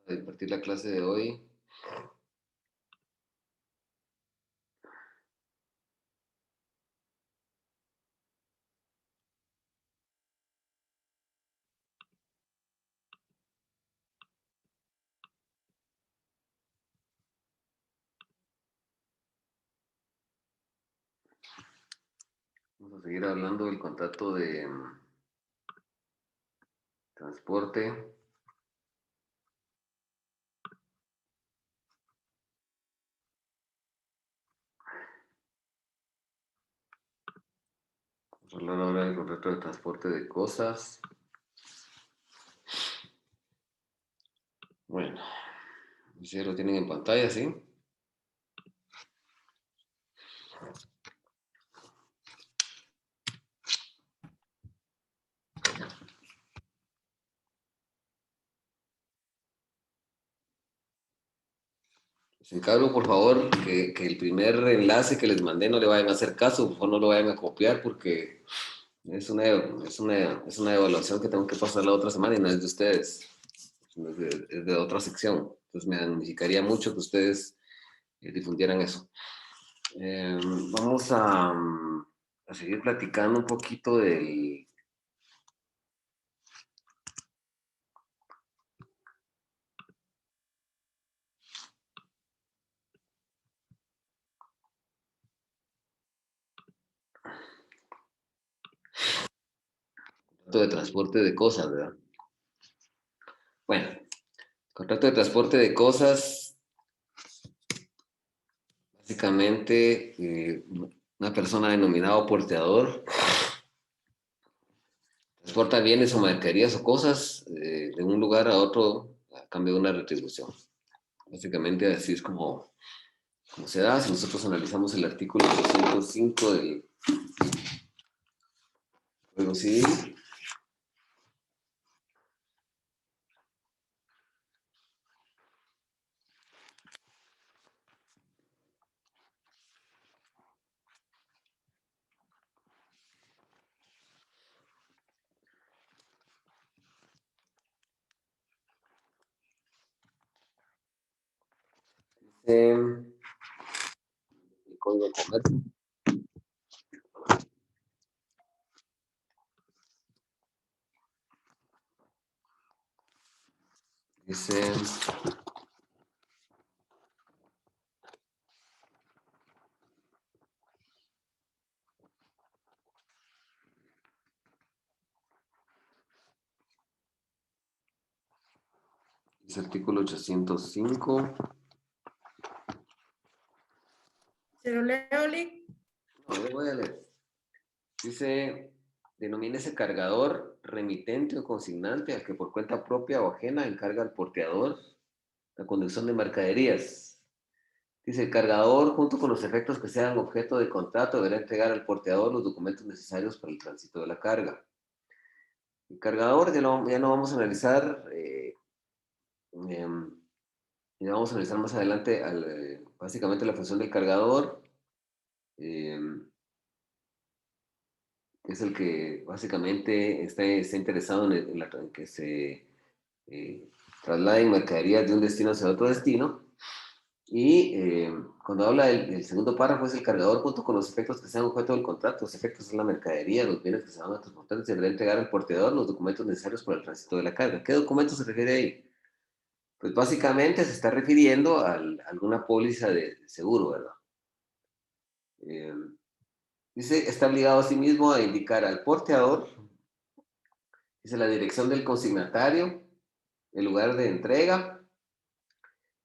A impartir la clase de hoy. Vamos a seguir hablando del contrato de transporte. Vamos a hablar ahora del contrato de transporte de cosas. Bueno, si lo tienen en pantalla, ¿sí? Les encargo, por favor, que el primer enlace que les mandé no le vayan a hacer caso, por favor no lo vayan a copiar porque es una evaluación que tengo que pasar la otra semana y no es de ustedes, es de otra sección. Entonces me significaría mucho que ustedes difundieran eso. Eh, Vamos a seguir platicando un poquito del contrato de transporte de cosas, ¿verdad? Bueno, contrato de transporte de cosas, básicamente una persona denominada porteador transporta bienes o mercaderías o cosas de un lugar a otro a cambio de una retribución. Básicamente así es como se da. Si nosotros analizamos el artículo 205 del Código Civil, el Código de Comercio dice dice artículo 805. ¿Se lo leo, Lick? No, le voy a leer. Dice, denomínese cargador, remitente o consignante al que por cuenta propia o ajena encarga al porteador la conducción de mercaderías. Dice, el cargador, junto con los efectos que sean objeto de contrato, deberá entregar al porteador los documentos necesarios para el tránsito de la carga. El cargador ya no vamos a analizar, ya vamos a analizar más adelante básicamente la función del cargador. Eh, que es el que básicamente está interesado en que se eh, trasladen mercaderías de un destino hacia otro destino. Y cuando habla del segundo párrafo es el cargador junto con los efectos que sean objeto del contrato. Los efectos son la mercadería, los bienes que se van a transportar, se deberá entregar al porteador los documentos necesarios para el tránsito de la carga. ¿Qué documentos se refiere ahí? Pues básicamente se está refiriendo a alguna póliza de seguro, ¿verdad? Eh, Dice, está obligado a sí mismo a indicar al porteador, dice la dirección del consignatario, el lugar de entrega,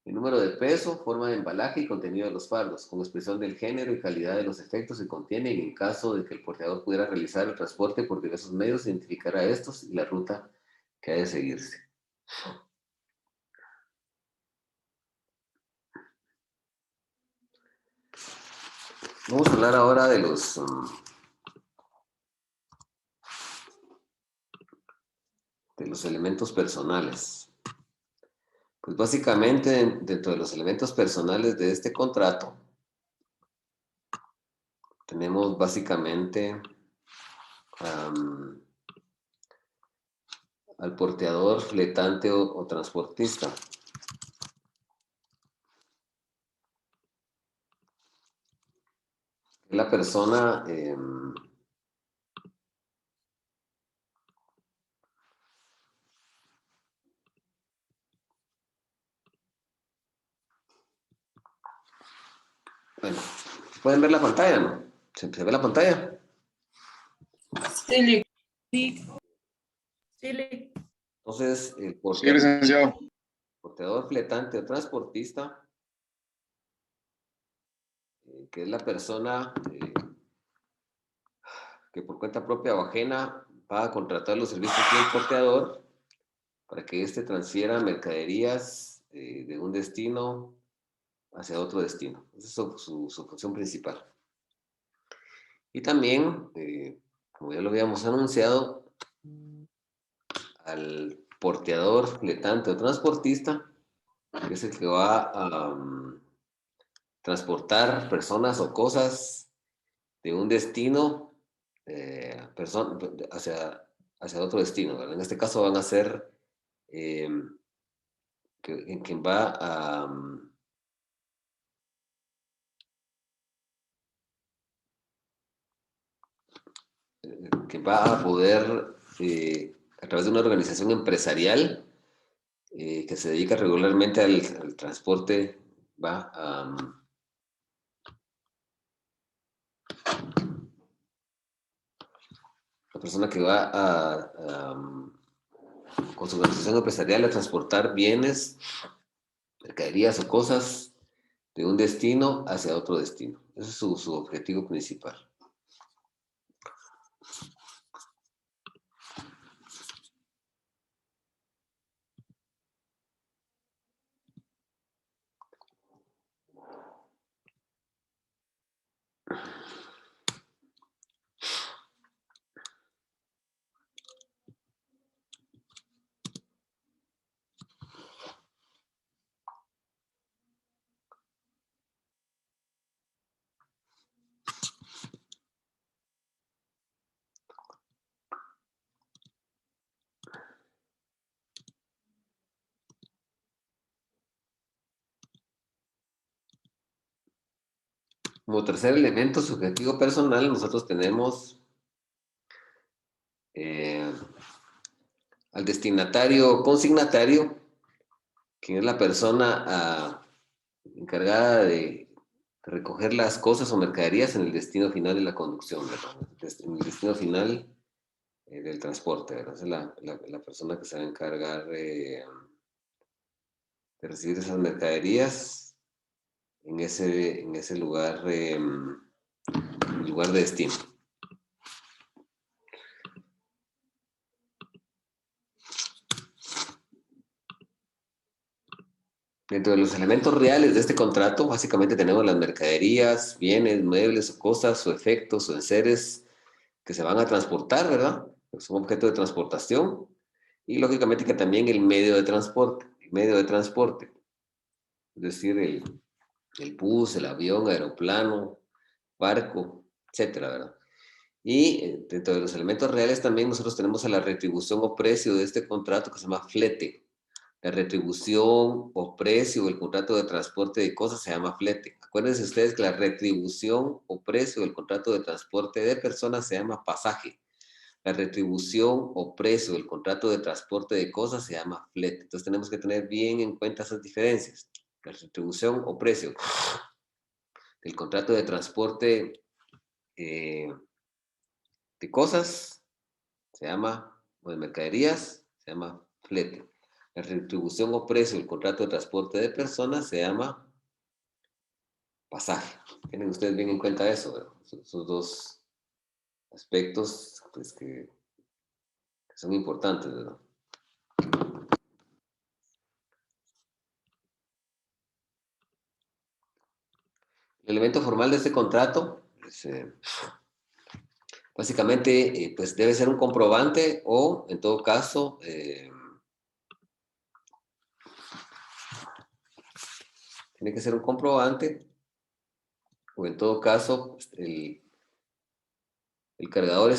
el número de peso, forma de embalaje y contenido de los fardos, con expresión del género y calidad de los efectos que contienen. En caso de que el porteador pudiera realizar el transporte por diversos medios, identificará estos y la ruta que ha de seguirse. Vamos a hablar ahora de los elementos personales. Pues básicamente dentro de los elementos personales de este contrato tenemos básicamente um, al porteador, fletante o transportista. la persona bueno, pueden ver la pantalla, ¿no? ¿Se ve la pantalla? Sí, sí, sí, Entonces, el Sí, licenciado. porteador, fletante o transportista, que es la persona que por cuenta propia o ajena va a contratar los servicios del porteador para que éste transfiera mercaderías de un destino hacia otro destino. Esa es su función principal. Y también, como ya lo habíamos anunciado, al porteador, fletante o transportista, que es el que va a transportar personas o cosas de un destino hacia otro destino, ¿verdad? En este caso van a ser eh, en quien va que va a poder, a través de una organización empresarial que se dedica regularmente al transporte, va a, la persona que va con su organización empresarial a transportar bienes, mercaderías o cosas de un destino hacia otro destino. Ese es su objetivo principal. Como tercer elemento subjetivo personal, nosotros tenemos eh, al destinatario consignatario, quien es la persona encargada de recoger las cosas o mercaderías en el destino final de la conducción, ¿verdad? En el destino final del transporte, ¿verdad? Esa es la persona que se va a encargar de recibir esas mercaderías en ese lugar, lugar de destino. Dentro de los elementos reales de este contrato, básicamente tenemos las mercaderías, bienes, muebles o cosas o efectos o enseres que se van a transportar, ¿verdad? Son objeto de transportación. Y lógicamente que también el medio de transporte, es decir, el bus, el avión, aeroplano, barco, etcétera, ¿verdad? Y dentro de los elementos reales también nosotros tenemos a la retribución o precio de este contrato que se llama flete. La retribución o precio del contrato de transporte de cosas se llama flete. Acuérdense ustedes que la retribución o precio del contrato de transporte de personas se llama pasaje. La retribución o precio del contrato de transporte de cosas se llama flete. Entonces tenemos que tener bien en cuenta esas diferencias. La retribución o precio del contrato de transporte de cosas se llama, o de mercaderías, se llama flete. La retribución o precio del contrato de transporte de personas se llama pasaje. Tienen ustedes bien en cuenta eso, ¿verdad? Esos dos aspectos pues, que son importantes, ¿verdad? El elemento formal de este contrato es, básicamente pues debe ser un comprobante o en todo caso tiene que ser un comprobante o en todo caso pues, el cargador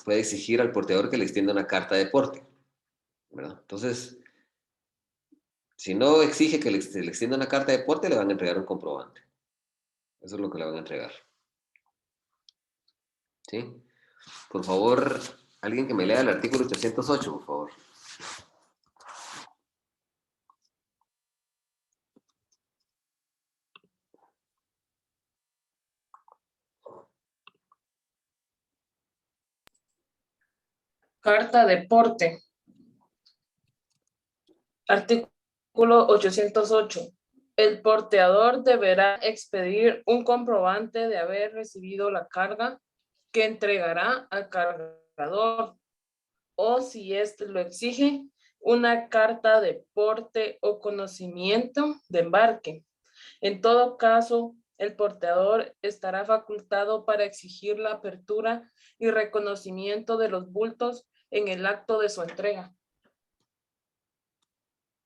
puede exigir al porteador que le extienda una carta de porte, ¿verdad? Entonces, si no exige que se le extienda una carta de porte, le van a entregar un comprobante. Eso es lo que le van a entregar. ¿sí? Por favor, alguien que me lea el artículo 808, por favor. Carta de porte. Artículo 808. El porteador deberá expedir un comprobante de haber recibido la carga que entregará al cargador, o si éste lo exige, una carta de porte o conocimiento de embarque. En todo caso, el porteador estará facultado para exigir la apertura y reconocimiento de los bultos en el acto de su entrega.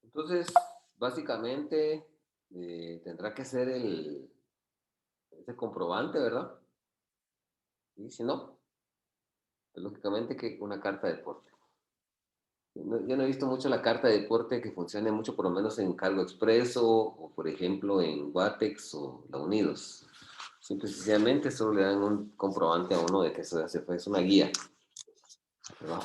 Entonces, básicamente, tendrá que ser ese comprobante, ¿verdad? Y si no, pues, lógicamente que una carta de porte. Yo no he visto mucho la carta de porte que funcione mucho, por lo menos en Cargo Expreso o, por ejemplo, en Guatex o la Unidos. Simple y sencillamente solo le dan un comprobante a uno de que eso es una guía, ¿verdad?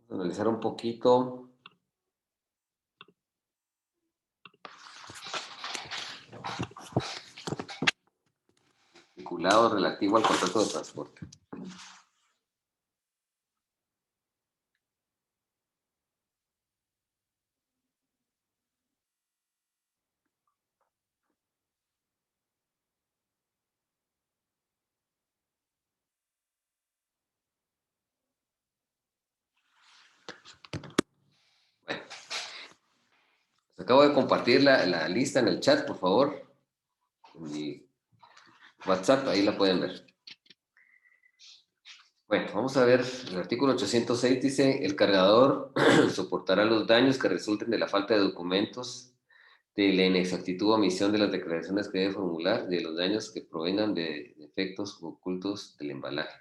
Vamos a analizar un poquito. Articulado relativo al contrato de transporte. Bueno, les acabo de compartir la lista en el chat, por favor. En mi WhatsApp, ahí la pueden ver. Bueno, vamos a ver, el artículo 806 dice, el cargador soportará los daños que resulten de la falta de documentos, de la inexactitud o omisión de las declaraciones que debe formular, de los daños que provengan de defectos ocultos del embalaje.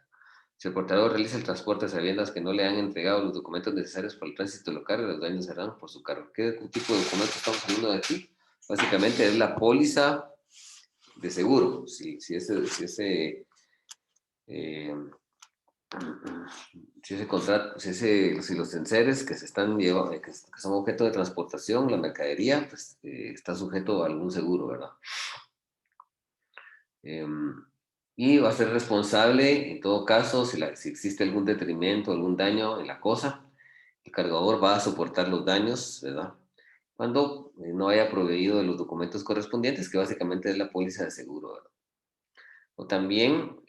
Si el portador realiza el transporte a sabiendas que no le han entregado los documentos necesarios para el tránsito local, los daños serán por su cargo. ¿Qué tipo de documentos estamos hablando de aquí? Básicamente es la póliza de seguro. Si ese contrato, si los enseres que se están llevando, que son objeto de transportación, la mercadería, pues está sujeto a algún seguro, ¿verdad? Y va a ser responsable, en todo caso, si existe algún detrimento, algún daño en la cosa, el cargador va a soportar los daños, ¿verdad? Cuando no haya proveído de los documentos correspondientes, que básicamente es la póliza de seguro, ¿verdad? O también,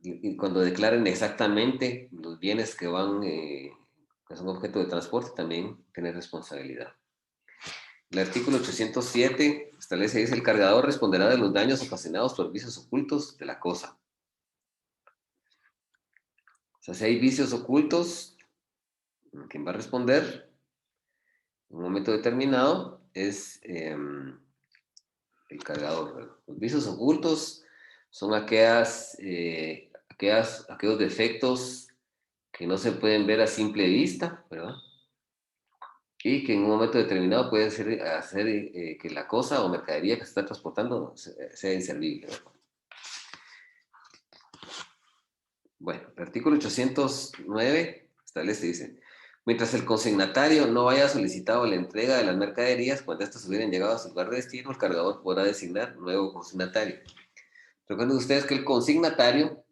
y cuando declaren exactamente los bienes que que son objeto de transporte, también tiene responsabilidad. El artículo 807 establece, dice, el cargador responderá de los daños ocasionados por vicios ocultos de la cosa. O sea, si hay vicios ocultos, quien va a responder en un momento determinado es el cargador, ¿verdad? Los vicios ocultos son aquellos defectos que no se pueden ver a simple vista, ¿verdad? Y que en un momento determinado puede hacer que la cosa o mercadería que se está transportando sea inservible, ¿verdad? Bueno, el artículo 809 establece, dice, mientras el consignatario no haya solicitado la entrega de las mercaderías, cuando éstas hubieran llegado a su lugar de destino, el cargador podrá designar nuevo consignatario. Recuerden ustedes que el consignatario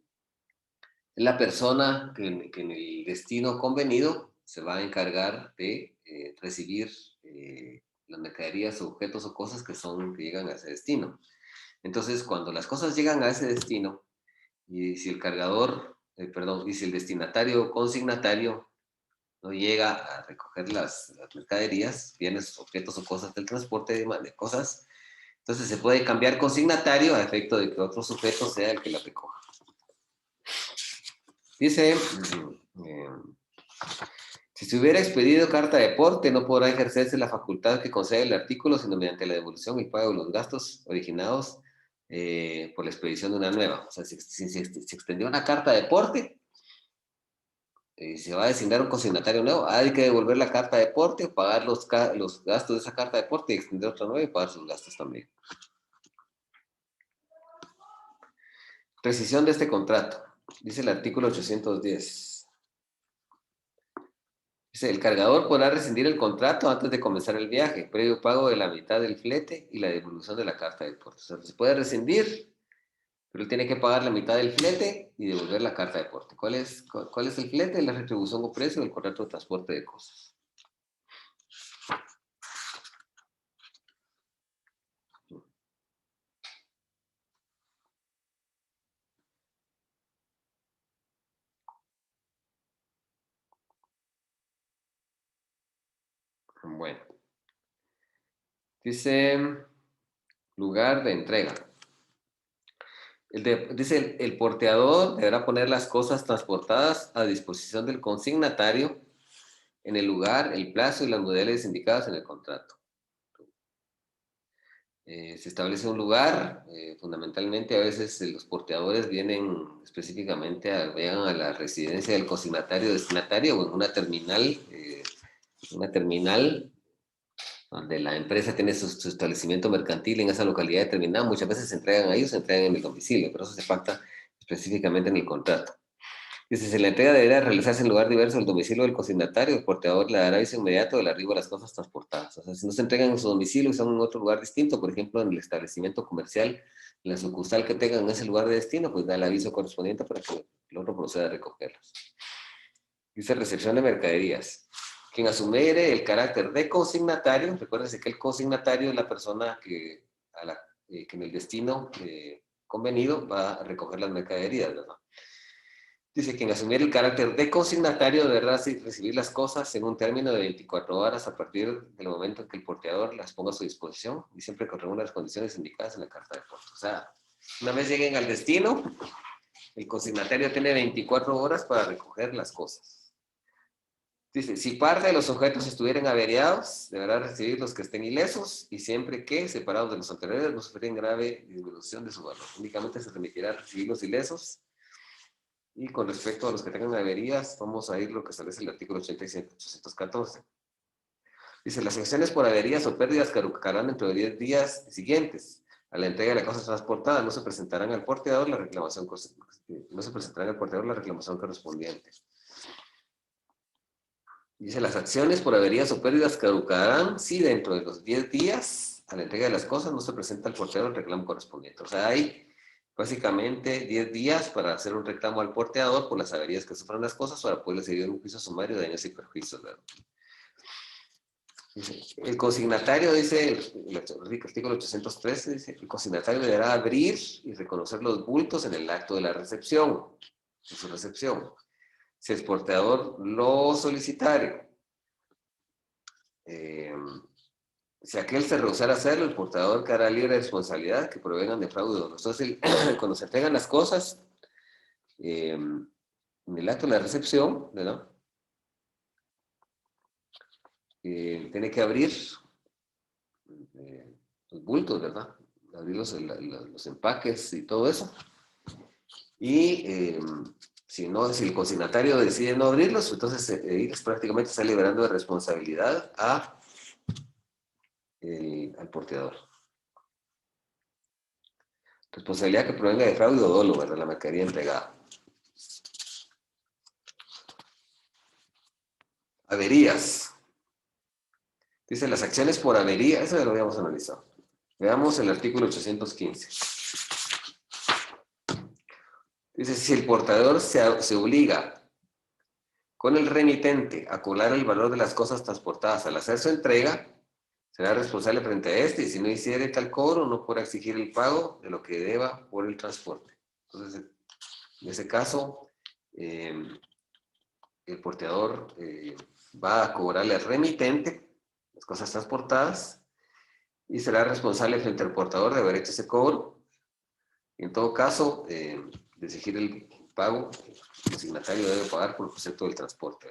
es la persona que en el destino convenido se va a encargar de recibir las mercaderías, objetos o cosas que llegan a ese destino. Entonces, cuando las cosas llegan a ese destino, y si el cargador, perdón, y si el destinatario o consignatario no llega a recoger las mercaderías, bienes, objetos o cosas del transporte de cosas, entonces se puede cambiar consignatario a efecto de que otro sujeto sea el que la recoja. Dice, si se hubiera expedido carta de porte, no podrá ejercerse la facultad que concede el artículo, sino mediante la devolución y pago de los gastos originados por la expedición de una nueva. O sea, si se extendió una carta de porte, se va a designar un consignatario nuevo, hay que devolver la carta de porte, pagar los gastos de esa carta de porte y extender otra nueva y pagar sus gastos también. Rescisión de este contrato. Dice el artículo 810. Dice, el cargador podrá rescindir el contrato antes de comenzar el viaje, previo pago de la mitad del flete y la devolución de la carta de porte. O sea, se puede rescindir, pero él tiene que pagar la mitad del flete y devolver la carta de porte. ¿Cuál es el flete? La retribución o precio del contrato de transporte de cosas. Bueno, dice lugar de entrega. Dice el porteador deberá poner las cosas transportadas a disposición del consignatario en el lugar, el plazo y las modalidades indicadas en el contrato. Se establece un lugar, fundamentalmente a veces los porteadores vienen específicamente vean a la residencia del consignatario destinatario o en una terminal donde la empresa tiene su establecimiento mercantil en esa localidad determinada. Muchas veces se entregan a ellos, se entregan en el domicilio, pero eso se pacta específicamente en el contrato. Dice, si la entrega deberá realizarse en lugar diverso del domicilio del consignatario, el porteador le dará aviso inmediato del arribo de las cosas transportadas. O sea, si no se entregan en su domicilio y son en otro lugar distinto, por ejemplo, en el establecimiento comercial, en la sucursal que tengan en ese lugar de destino, pues da el aviso correspondiente para que el otro proceda a recogerlos. Dice, recepción de mercaderías. Quien asumiere el carácter de consignatario, recuérdense que el consignatario es la persona que en el destino convenido va a recoger las mercaderías, ¿verdad? Dice, quien asumiera el carácter de consignatario deberá recibir las cosas en un término de 24 horas a partir del momento en que el porteador las ponga a su disposición y siempre que reúna las condiciones indicadas en la carta de porte. O sea, una vez lleguen al destino, el consignatario tiene 24 horas para recoger las cosas. Dice, si parte de los objetos estuvieran averiados, deberá recibir los que estén ilesos y siempre que, separados de los anteriores, no sufren grave disminución de su valor. Únicamente se permitirá recibir los ilesos. Y con respecto a los que tengan averías, vamos a ir lo que establece el artículo 87-814. Dice, las sanciones por averías o pérdidas caducarán dentro de 10 días siguientes. A la entrega de la cosa transportada no se presentarán al porteador la reclamación correspondiente. Dice, las acciones por averías o pérdidas caducarán si dentro de los 10 días a la entrega de las cosas no se presenta al porteador el reclamo correspondiente. O sea, hay básicamente 10 días para hacer un reclamo al porteador por las averías que sufran las cosas para poderle seguir un juicio sumario de daños y perjuicios. El consignatario, dice el artículo 813, dice, el consignatario deberá abrir y reconocer los bultos en el acto de la recepción, de su recepción. Si el porteador lo solicitare, si aquel se rehusara a hacerlo, el portador quedará libre de responsabilidad que provengan de fraude. Entonces, cuando se entregan las cosas, en el acto de la recepción, ¿verdad? Tiene que abrir los bultos, ¿verdad? Abrir los empaques y todo eso. Y si el consignatario decide no abrirlos, entonces ellos prácticamente está liberando de responsabilidad al porteador. Responsabilidad que provenga de fraude o dolo, ¿verdad? La mercadería entregada. Averías. Dice, las acciones por avería, eso ya lo habíamos analizado. Veamos el artículo 815. Dice, si el portador se obliga con el remitente a cobrar el valor de las cosas transportadas al hacer su entrega, será responsable frente a este y si no hiciere tal cobro, no podrá exigir el pago de lo que deba por el transporte. Entonces, en ese caso, el porteador va a cobrarle al remitente las cosas transportadas y será responsable frente al portador de haber hecho ese cobro. Y en todo caso, de exigir el pago, el consignatario debe pagar por el concepto del transporte.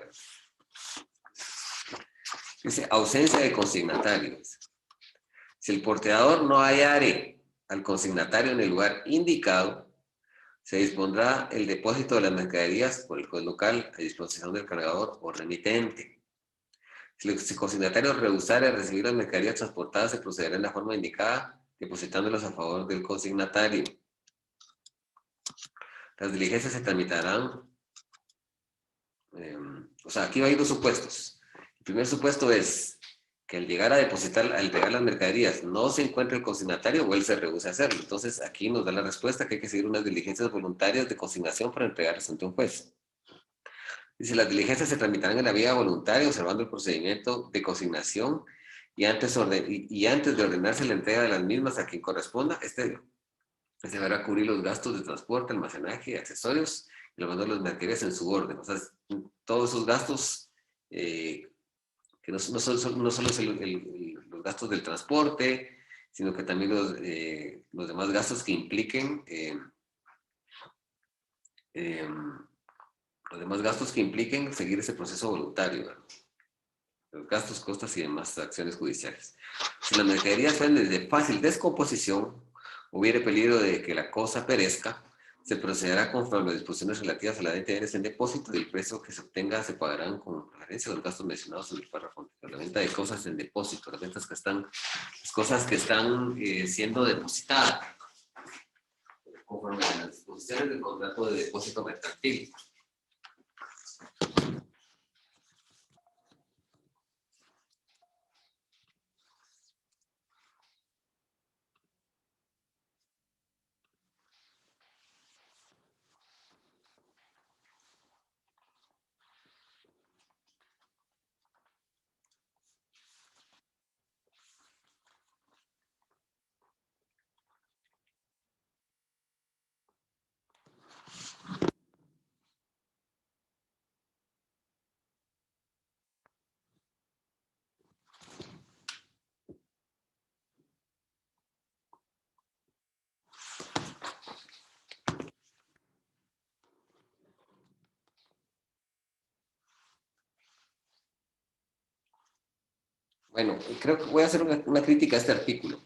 Dice, ausencia de consignatarios. Si el porteador no hallare al consignatario en el lugar indicado, se dispondrá el depósito de las mercaderías por el juez local a disposición del cargador o remitente. Si el consignatario rehusara recibir las mercaderías transportadas, se procederá en la forma indicada, depositándolas a favor del consignatario. Las diligencias se tramitarán, o sea, aquí hay dos supuestos. El primer supuesto es que al llegar a depositar, al entregar las mercaderías, no se encuentre el consignatario o él se rehúsa a hacerlo. Entonces, aquí nos da la respuesta que hay que seguir unas diligencias voluntarias de consignación para entregarlas ante un juez. Dice, las diligencias se tramitarán en la vía voluntaria, observando el procedimiento de consignación y antes de ordenarse la entrega de las mismas a quien corresponda, este deberá cubrir los gastos de transporte, almacenaje, accesorios y los de las mercaderías en su orden. O sea, todos esos gastos, que no solo es los gastos del transporte, sino que también los demás gastos que impliquen seguir ese proceso voluntario, ¿verdad? Los gastos, costas y demás acciones judiciales. Si las mercaderías fueran de fácil descomposición, hubiere peligro de que la cosa perezca, se procederá conforme a las disposiciones relativas a la venta de bienes en depósito y el precio que se obtenga se pagarán con referencia a los gastos mencionados en el párrafo anterior. La venta de cosas en depósito, las cosas que están siendo depositadas conforme a las disposiciones del contrato de depósito mercantil. Bueno, creo que voy a hacer una crítica a este artículo.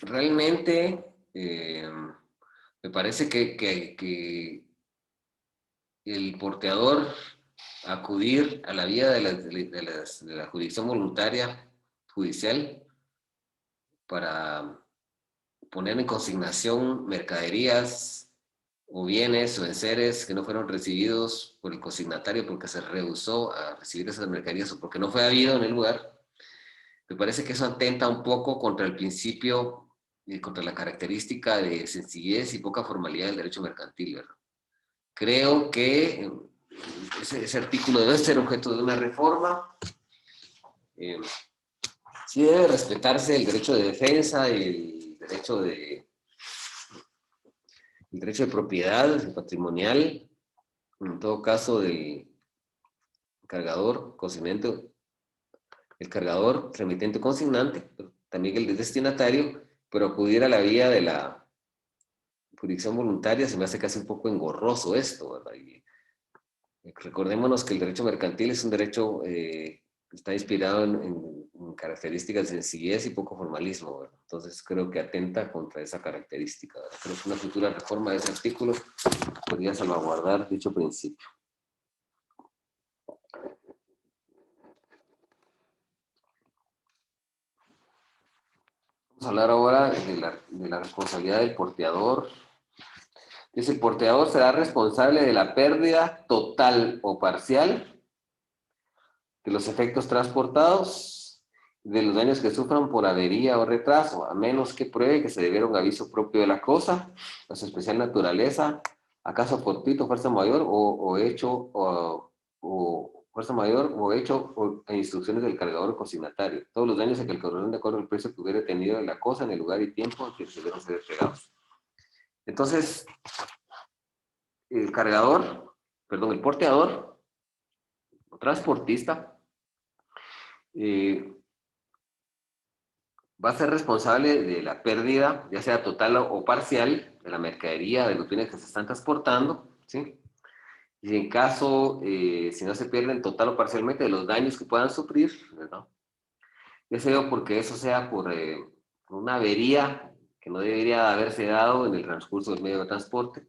Realmente me parece que el porteador acudir a la vía de la jurisdicción voluntaria judicial para poner en consignación mercaderías o bienes o enseres que no fueron recibidos por el consignatario porque se rehusó a recibir esas mercaderías o porque no fue habido en el lugar, me parece que eso atenta un poco contra el principio y contra la característica de sencillez y poca formalidad del derecho mercantil, ¿verdad? Creo que ese artículo debe ser objeto de una reforma. Sí debe respetarse el derecho de defensa y el derecho de propiedad patrimonial, en todo caso del cargador, consignante, el cargador, remitente o consignante, también el del destinatario, pero acudir a la vía de la jurisdicción voluntaria se me hace casi un poco engorroso esto, ¿verdad? Y recordémonos que el derecho mercantil es un derecho que está inspirado en características de sencillez y poco formalismo, ¿verdad? Entonces creo que atenta contra esa característica, ¿verdad? Creo que una futura reforma de ese artículo podría salvaguardar dicho principio. Vamos a hablar ahora de la responsabilidad del porteador. Dice, el porteador será responsable de la pérdida total o parcial de los efectos transportados, de los daños que sufran por avería o retraso, a menos que pruebe que se debiera un aviso propio de la cosa, a su especial naturaleza, acaso fortuito, fuerza mayor o hecho fuerza mayor o hecho a instrucciones del cargador o consignatario. Todos los daños a que el cargador de acuerdo al precio que hubiera tenido de la cosa en el lugar y tiempo en que se debieron ser entregados. Entonces, el porteador o transportista va a ser responsable de la pérdida, ya sea total o parcial, de la mercadería, de los bienes que se están transportando, ¿sí? Y en caso, si no se pierden total o parcialmente, de los daños que puedan sufrir, ¿verdad? Ya sea porque eso sea por una avería que no debería haberse dado en el transcurso del medio de transporte,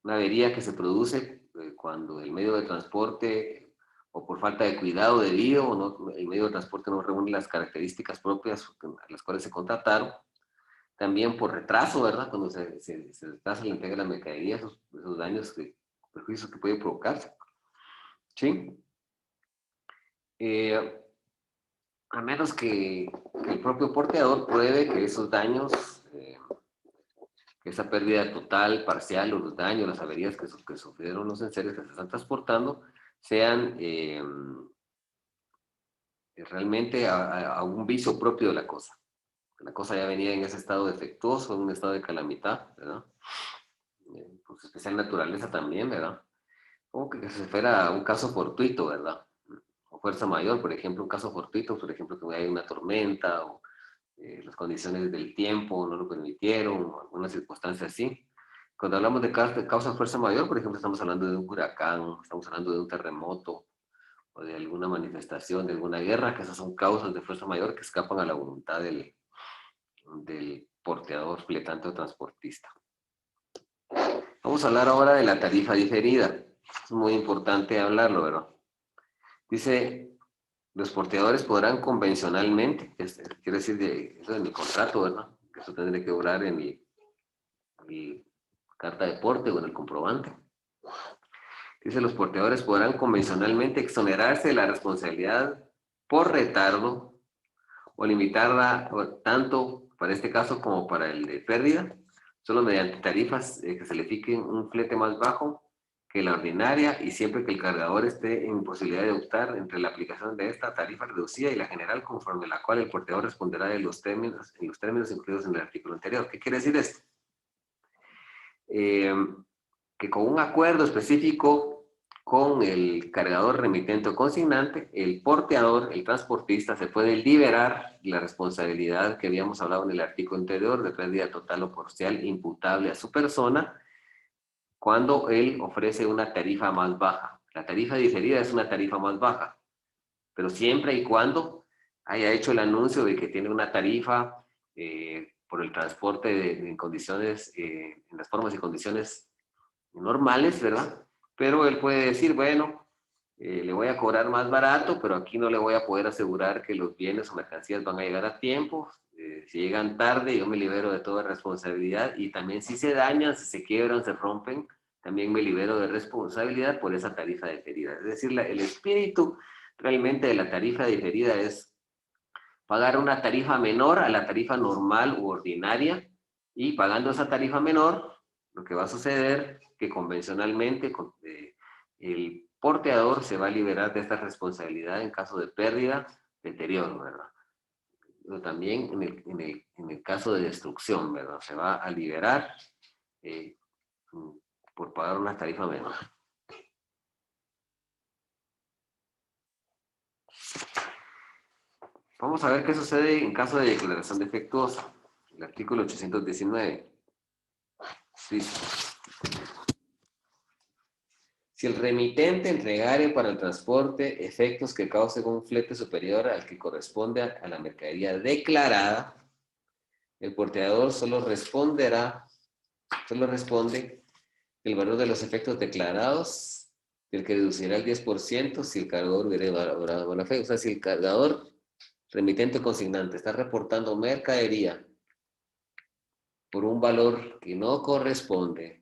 una avería que se produce cuando el medio de transporte o por falta de cuidado debido o no, el medio de transporte no reúne las características propias a las cuales se contrataron, también por retraso, ¿verdad? Cuando se retrasa la entrega de la mercadería, esos daños, perjuicios que puede provocarse, ¿sí? A menos que el propio porteador pruebe que esos daños, que esa pérdida total, parcial, o los daños, las averías que sufrieron los enseres que se están transportando, sean realmente a un vicio propio de la cosa. La cosa ya venía en ese estado defectuoso, en un estado de calamidad, ¿verdad? Pues especial naturaleza también, ¿verdad? Como que se fuera un caso fortuito, ¿verdad? O fuerza mayor, por ejemplo, un caso fortuito, por ejemplo, que hay una tormenta o las condiciones del tiempo no lo permitieron, o alguna circunstancia así. Cuando hablamos de causa fuerza mayor, por ejemplo, estamos hablando de un huracán, estamos hablando de un terremoto, o de alguna manifestación, de alguna guerra, que esas son causas de fuerza mayor que escapan a la voluntad del porteador, fletante o transportista. Vamos a hablar ahora de la tarifa diferida. Es muy importante hablarlo, ¿verdad? Dice, los porteadores podrán convencionalmente, quiere decir, eso en el contrato, ¿verdad? Que eso tendría que durar en mi carta de porte o en el comprobante. Dice, los porteadores podrán convencionalmente exonerarse de la responsabilidad por retardo o limitarla tanto para este caso como para el de pérdida, solo mediante tarifas que se le fijen un flete más bajo que la ordinaria y siempre que el cargador esté en posibilidad de optar entre la aplicación de esta tarifa reducida y la general, conforme a la cual el porteador responderá de los términos incluidos en el artículo anterior. ¿Qué quiere decir esto? Que con un acuerdo específico con el cargador remitente o consignante, el porteador, el transportista, se puede liberar la responsabilidad que habíamos hablado en el artículo anterior de pérdida total o parcial imputable a su persona cuando él ofrece una tarifa más baja. La tarifa diferida es una tarifa más baja, pero siempre y cuando haya hecho el anuncio de que tiene una tarifa por el transporte en condiciones, en las formas y condiciones normales, ¿verdad? Pero él puede decir, bueno, le voy a cobrar más barato, pero aquí no le voy a poder asegurar que los bienes o mercancías van a llegar a tiempo. Si llegan tarde, yo me libero de toda responsabilidad y también si se dañan, si se quiebran, se rompen, también me libero de responsabilidad por esa tarifa diferida. Es decir, el espíritu realmente de la tarifa diferida es pagar una tarifa menor a la tarifa normal u ordinaria y pagando esa tarifa menor, lo que va a suceder que convencionalmente el porteador se va a liberar de esta responsabilidad en caso de pérdida, deterioro, ¿verdad? Pero también en el caso de destrucción, ¿verdad? Se va a liberar eh, por pagar una tarifa menor. Vamos a ver qué sucede en caso de declaración defectuosa. El artículo 819. Sí. Si el remitente entregare para el transporte efectos que causen un flete superior al que corresponde a la mercadería declarada, el porteador solo responde el valor de los efectos declarados, del que deducirá el 10% si el cargador hubiera elaborado la fe. O sea, si el cargador remitente o consignante está reportando mercadería por un valor que no corresponde,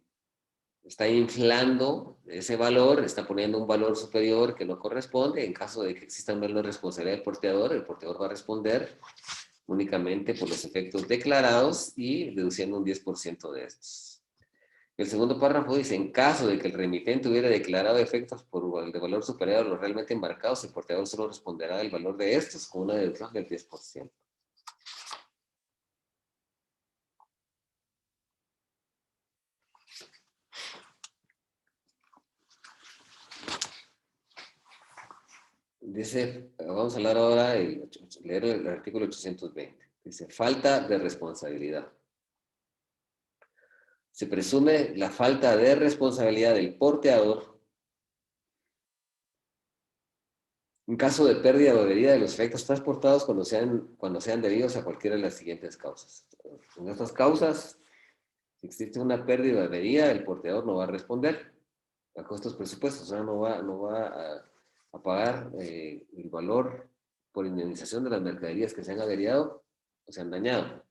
está inflando ese valor, está poniendo un valor superior que no corresponde. En caso de que exista una responsabilidad del porteador, el porteador va a responder únicamente por los efectos declarados y deduciendo un 10% de estos. El segundo párrafo dice, en caso de que el remitente hubiera declarado efectos de valor superior a los realmente embarcados, el porteador solo responderá del valor de estos con una deducción del 10%. Dice, vamos a hablar ahora, leer el artículo 820. Dice, falta de responsabilidad. Se presume la falta de responsabilidad del porteador En caso de pérdida o avería de los efectos transportados cuando sean debidos a cualquiera de las siguientes causas. En estas causas, si existe una pérdida o avería, el porteador no va a responder bajo estos presupuestos, o sea, no va a pagar el valor por indemnización de las mercaderías que se han averiado o se han dañado.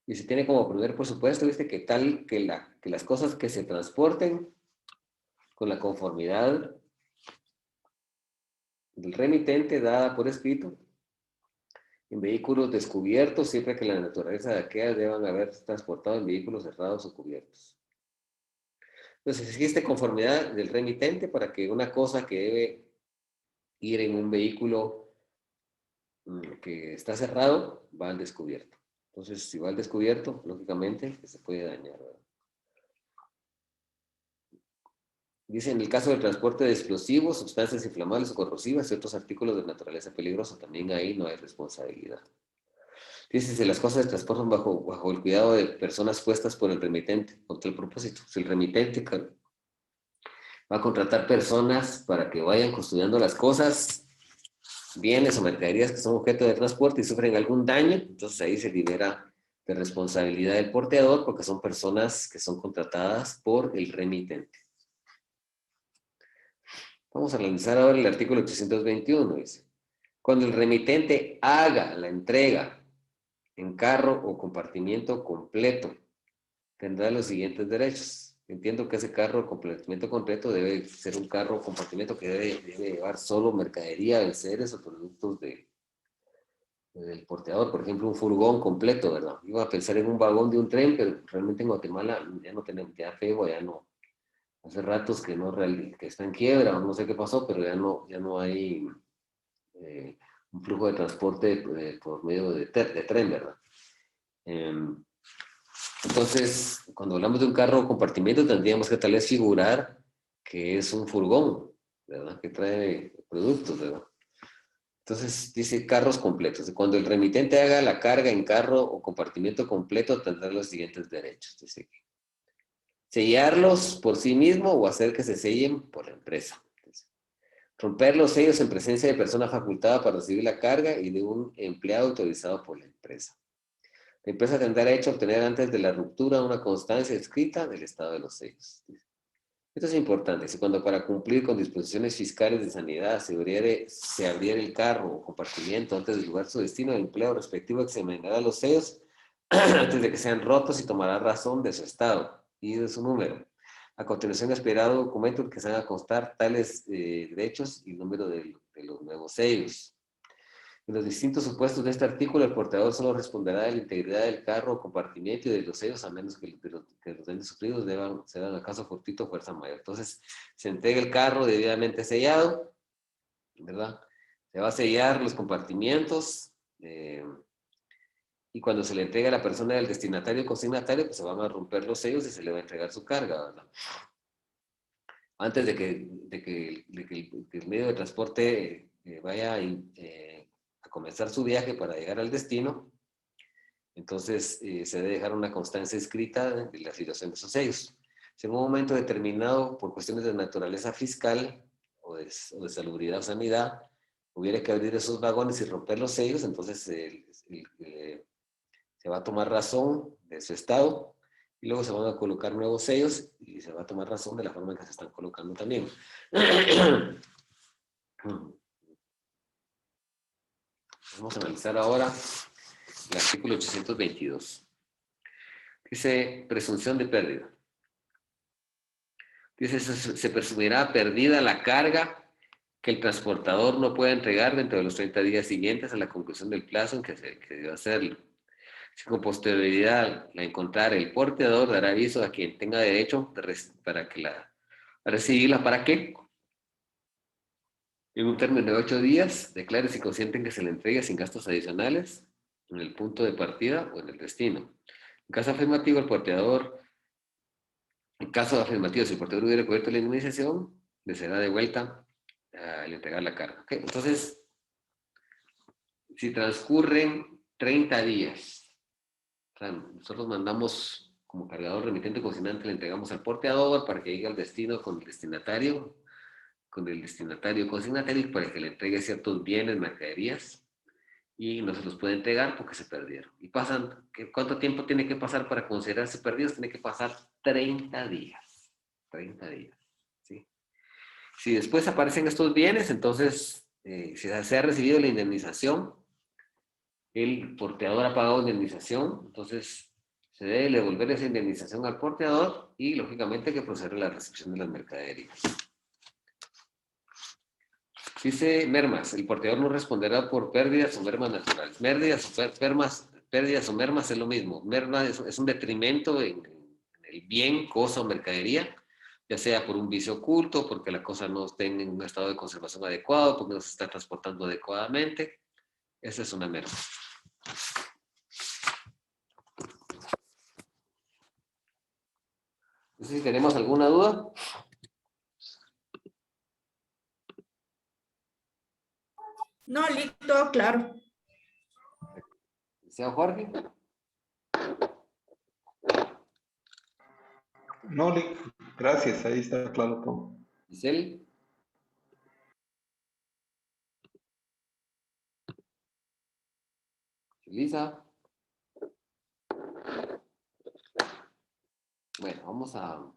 Y se tiene como primer presupuesto, viste, que las cosas que se transporten con la conformidad del remitente dada por escrito en vehículos descubiertos, siempre que la naturaleza de aquellas deban haber transportado en vehículos cerrados o cubiertos. Entonces, existe conformidad del remitente para que una cosa que debe ir en un vehículo que está cerrado va al descubierto. Entonces, si va al descubierto, lógicamente se puede dañar, ¿verdad? Dice, en el caso del transporte de explosivos, sustancias inflamables o corrosivas y otros artículos de naturaleza peligrosa, también ahí no hay responsabilidad. Dice, si las cosas se transportan bajo el cuidado de personas puestas por el remitente, con tal propósito. Si el remitente va a contratar personas para que vayan custodiando las cosas, bienes o mercaderías que son objeto de transporte y sufren algún daño, entonces ahí se libera de responsabilidad del porteador porque son personas que son contratadas por el remitente. Vamos a analizar ahora el artículo 821, dice. Cuando el remitente haga la entrega en carro o compartimiento completo, tendrá los siguientes derechos. Entiendo que ese carro o compartimiento completo debe ser un carro o compartimiento que debe llevar solo mercadería, enseres o productos del porteador. Por ejemplo, un furgón completo, ¿verdad? Iba a pensar en un vagón de un tren, pero realmente en Guatemala ya no tenemos, ya FEGO ya no. Hace ratos que no que está en quiebra, o no sé qué pasó, pero ya no hay un flujo de transporte por medio de tren, ¿verdad? Entonces, cuando hablamos de un carro o compartimiento, tendríamos que tal vez figurar que es un furgón, ¿verdad? Que trae productos, ¿verdad? Entonces, dice carros completos. Cuando el remitente haga la carga en carro o compartimiento completo, tendrá los siguientes derechos. Dice, sellarlos por sí mismo o hacer que se sellen por la empresa. Romper los sellos en presencia de persona facultada para recibir la carga y de un empleado autorizado por la empresa. La empresa tendrá derecho a obtener antes de la ruptura una constancia escrita del estado de los sellos. Esto es importante. Si cuando para cumplir con disposiciones fiscales de sanidad se abriera el carro o compartimiento antes del lugar de su destino, el empleo respectivo examinará los sellos antes de que sean rotos y tomará razón de su estado y de su número. A continuación, esperado documento en que se hagan constar tales derechos y el número de los nuevos sellos. En los distintos supuestos de este artículo, el portador solo responderá de la integridad del carro o compartimiento y de los sellos, a menos que los daños sufridos se dan a caso fortuito o fuerza mayor. Entonces, se entrega el carro debidamente sellado, ¿verdad? Se va a sellar los compartimientos y cuando se le entrega a la persona del destinatario o consignatario, pues se van a romper los sellos y se le va a entregar su carga, ¿verdad? Antes de que el medio de transporte vaya a comenzar su viaje para llegar al destino, entonces se debe dejar una constancia escrita de la situación de esos sellos. Si en un momento determinado, por cuestiones de naturaleza fiscal o de salubridad o sanidad, hubiera que abrir esos vagones y romper los sellos, entonces se va a tomar razón de su estado y luego se van a colocar nuevos sellos y se va a tomar razón de la forma en que se están colocando también. Vamos a analizar ahora el artículo 822. Dice presunción de pérdida. Dice, se presumirá perdida la carga que el transportador no pueda entregar dentro de los 30 días siguientes a la conclusión del plazo en que debe hacerlo. Si con posterioridad la encontrara el porteador, dará aviso a quien tenga derecho para recibirla. ¿Para qué? En un término de 8 días, declare si consiente en que se le entregue sin gastos adicionales en el punto de partida o en el destino. En caso afirmativo, si el porteador hubiera cubierto la indemnización, le será devuelta al entregar la carga. ¿Okay? Entonces, si transcurren 30 días, nosotros mandamos como cargador remitente consignante, le entregamos al porteador para que llegue al destino con el destinatario con el destinatario consignatario para que le entregue ciertos bienes, mercaderías, y no se los puede entregar porque se perdieron. Y pasan, ¿cuánto tiempo tiene que pasar para considerarse perdidos? Tiene que pasar 30 días. 30 días, ¿sí? Si después aparecen estos bienes, entonces, si se ha recibido la indemnización, el porteador ha pagado indemnización, entonces se debe devolver esa indemnización al porteador y, lógicamente, hay que proceder a la recepción de las mercaderías. Dice mermas, el porteador no responderá por pérdidas o mermas naturales. Pérdidas o mermas es lo mismo. Merma es un detrimento en el bien, cosa o mercadería, ya sea por un vicio oculto, porque la cosa no esté en un estado de conservación adecuado, porque no se está transportando adecuadamente. Esa es una merma. No sé si tenemos alguna duda. No, listo, claro. ¿Sea Jorge? No, Lick, gracias, ahí está claro todo. Giselle. Elisa. Bueno, vamos a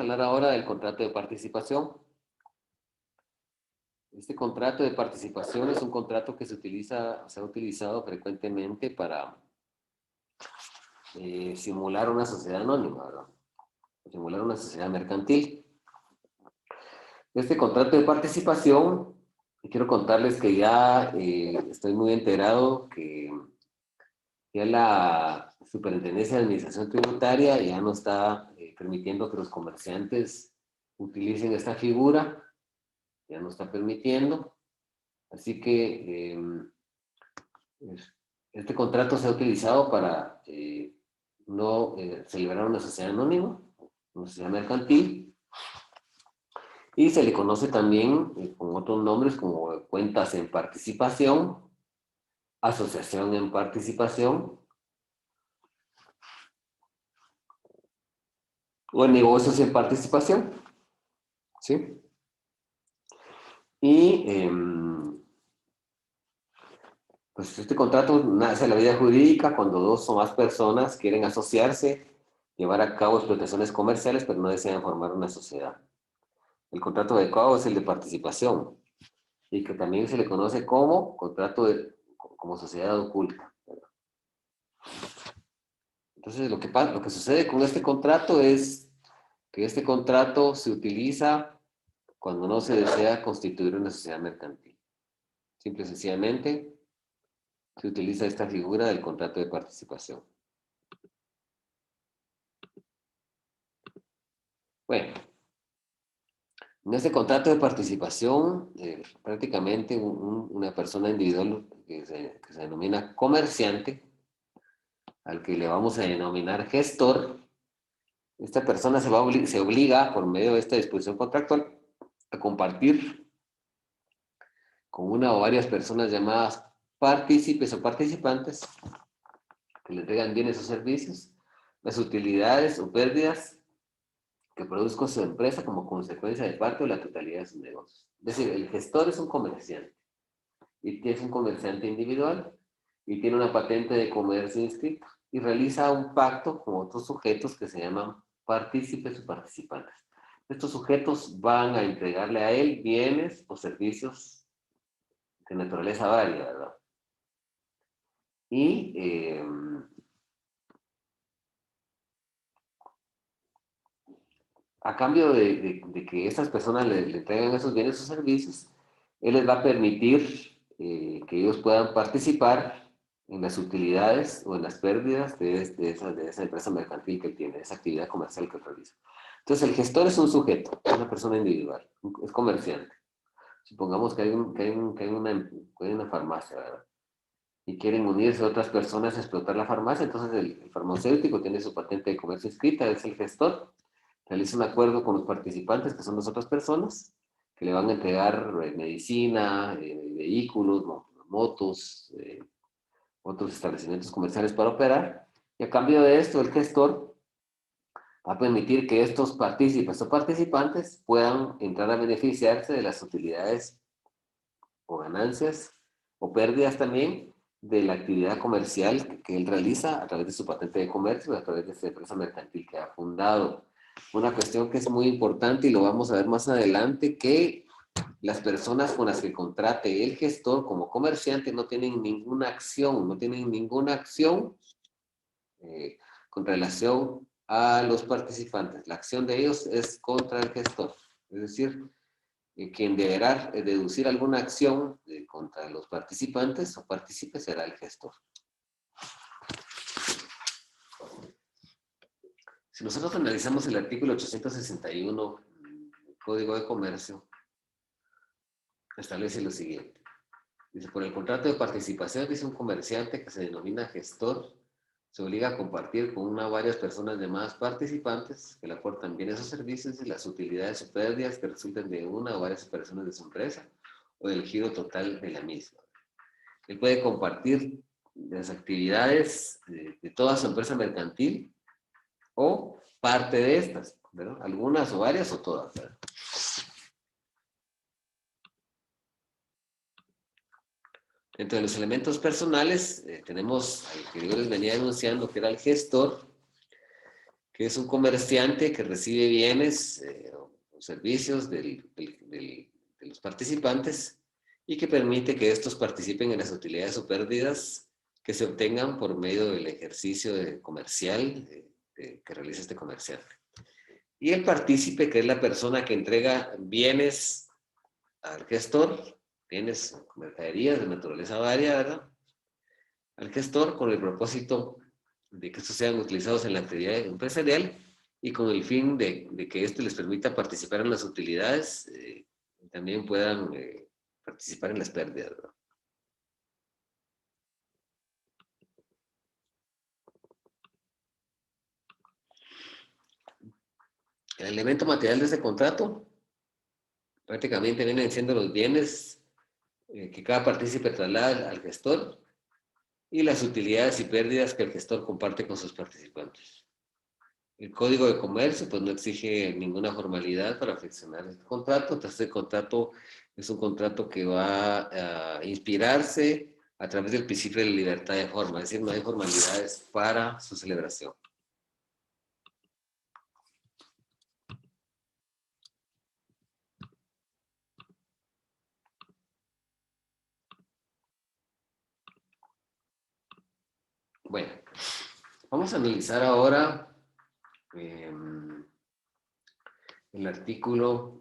hablar ahora del contrato de participación. Este contrato de participación es un contrato que se ha utilizado frecuentemente para simular una sociedad anónima, ¿verdad? Simular una sociedad mercantil. Este contrato de participación, quiero contarles que ya estoy muy enterado que ya la Superintendencia de Administración Tributaria ya no está permitiendo que los comerciantes utilicen esta figura, ya no está permitiendo. Así que este contrato se ha utilizado para no celebrar una sociedad anónima, una sociedad mercantil, y se le conoce también con otros nombres como cuentas en participación, asociación en participación o negocios en participación, ¿sí? Y pues este contrato nace en la vida jurídica cuando dos o más personas quieren asociarse, llevar a cabo explotaciones comerciales, pero no desean formar una sociedad. El contrato adecuado es el de participación, y que también se le conoce como como sociedad oculta. Entonces, lo que sucede con este contrato es que este contrato se utiliza cuando no se desea constituir una sociedad mercantil. Simple y sencillamente se utiliza esta figura del contrato de participación. Bueno, en este contrato de participación, prácticamente una persona individual que se denomina comerciante, al que le vamos a denominar gestor, esta persona se obliga, por medio de esta disposición contractual, a compartir con una o varias personas llamadas partícipes o participantes que le entregan bienes o servicios, las utilidades o pérdidas que produzca su empresa como consecuencia de parte o la totalidad de sus negocios. Es decir, el gestor es un comerciante y es un comerciante individual y tiene una patente de comercio inscrita y realiza un pacto con otros sujetos que se llaman partícipes o participantes. Estos sujetos van a entregarle a él bienes o servicios de naturaleza varia, ¿verdad? Y a cambio de que estas personas le entreguen esos bienes o servicios, él les va a permitir que ellos puedan participar en las utilidades o en las pérdidas de esa empresa mercantil que él tiene, de esa actividad comercial que él realiza. Entonces, el gestor es un sujeto, es una persona individual, es comerciante. Supongamos que hay una farmacia, ¿verdad? Y quieren unirse a otras personas a explotar la farmacia, entonces el farmacéutico tiene su patente de comercio inscrita, es el gestor, realiza un acuerdo con los participantes, que son las otras personas, que le van a entregar medicina, vehículos, motos, otros establecimientos comerciales para operar, y a cambio de esto, el gestor va a permitir que estos partícipes o participantes puedan entrar a beneficiarse de las utilidades o ganancias o pérdidas también de la actividad comercial que él realiza a través de su patente de comercio o a través de esta empresa mercantil que ha fundado. Una cuestión que es muy importante y lo vamos a ver más adelante, que las personas con las que contrate el gestor como comerciante no tienen ninguna acción, con relación a los participantes. La acción de ellos es contra el gestor. Es decir, quien deberá deducir alguna acción contra los participantes o partícipes será el gestor. Si nosotros analizamos el artículo 861 del Código de Comercio, establece lo siguiente. Dice, por el contrato de participación, dice un comerciante que se denomina gestor, se obliga a compartir con una o varias personas de más participantes que le aportan bienes o servicios y las utilidades o pérdidas que resulten de una o varias operaciones de su empresa o del giro total de la misma. Él puede compartir las actividades de toda su empresa mercantil o parte de estas, ¿verdad? Algunas o varias o todas, ¿verdad? Entre los elementos personales tenemos al que yo les venía denunciando, que era el gestor, que es un comerciante que recibe bienes o servicios de los participantes y que permite que estos participen en las utilidades o pérdidas que se obtengan por medio del ejercicio comercial que realiza este comerciante. Y el partícipe, que es la persona que entrega bienes al gestor, bienes, mercaderías de naturaleza varia, ¿verdad? Al gestor con el propósito de que estos sean utilizados en la actividad empresarial y con el fin de que esto les permita participar en las utilidades y también puedan participar en las pérdidas, ¿verdad? El elemento material de este contrato prácticamente vienen siendo los bienes que cada partícipe traslada al gestor y las utilidades y pérdidas que el gestor comparte con sus participantes. El Código de Comercio pues no exige ninguna formalidad para friccionar este contrato. Entonces, este contrato es un contrato que va a inspirarse a través del principio de la libertad de forma, es decir, no hay formalidades para su celebración. Bueno, vamos a analizar ahora el artículo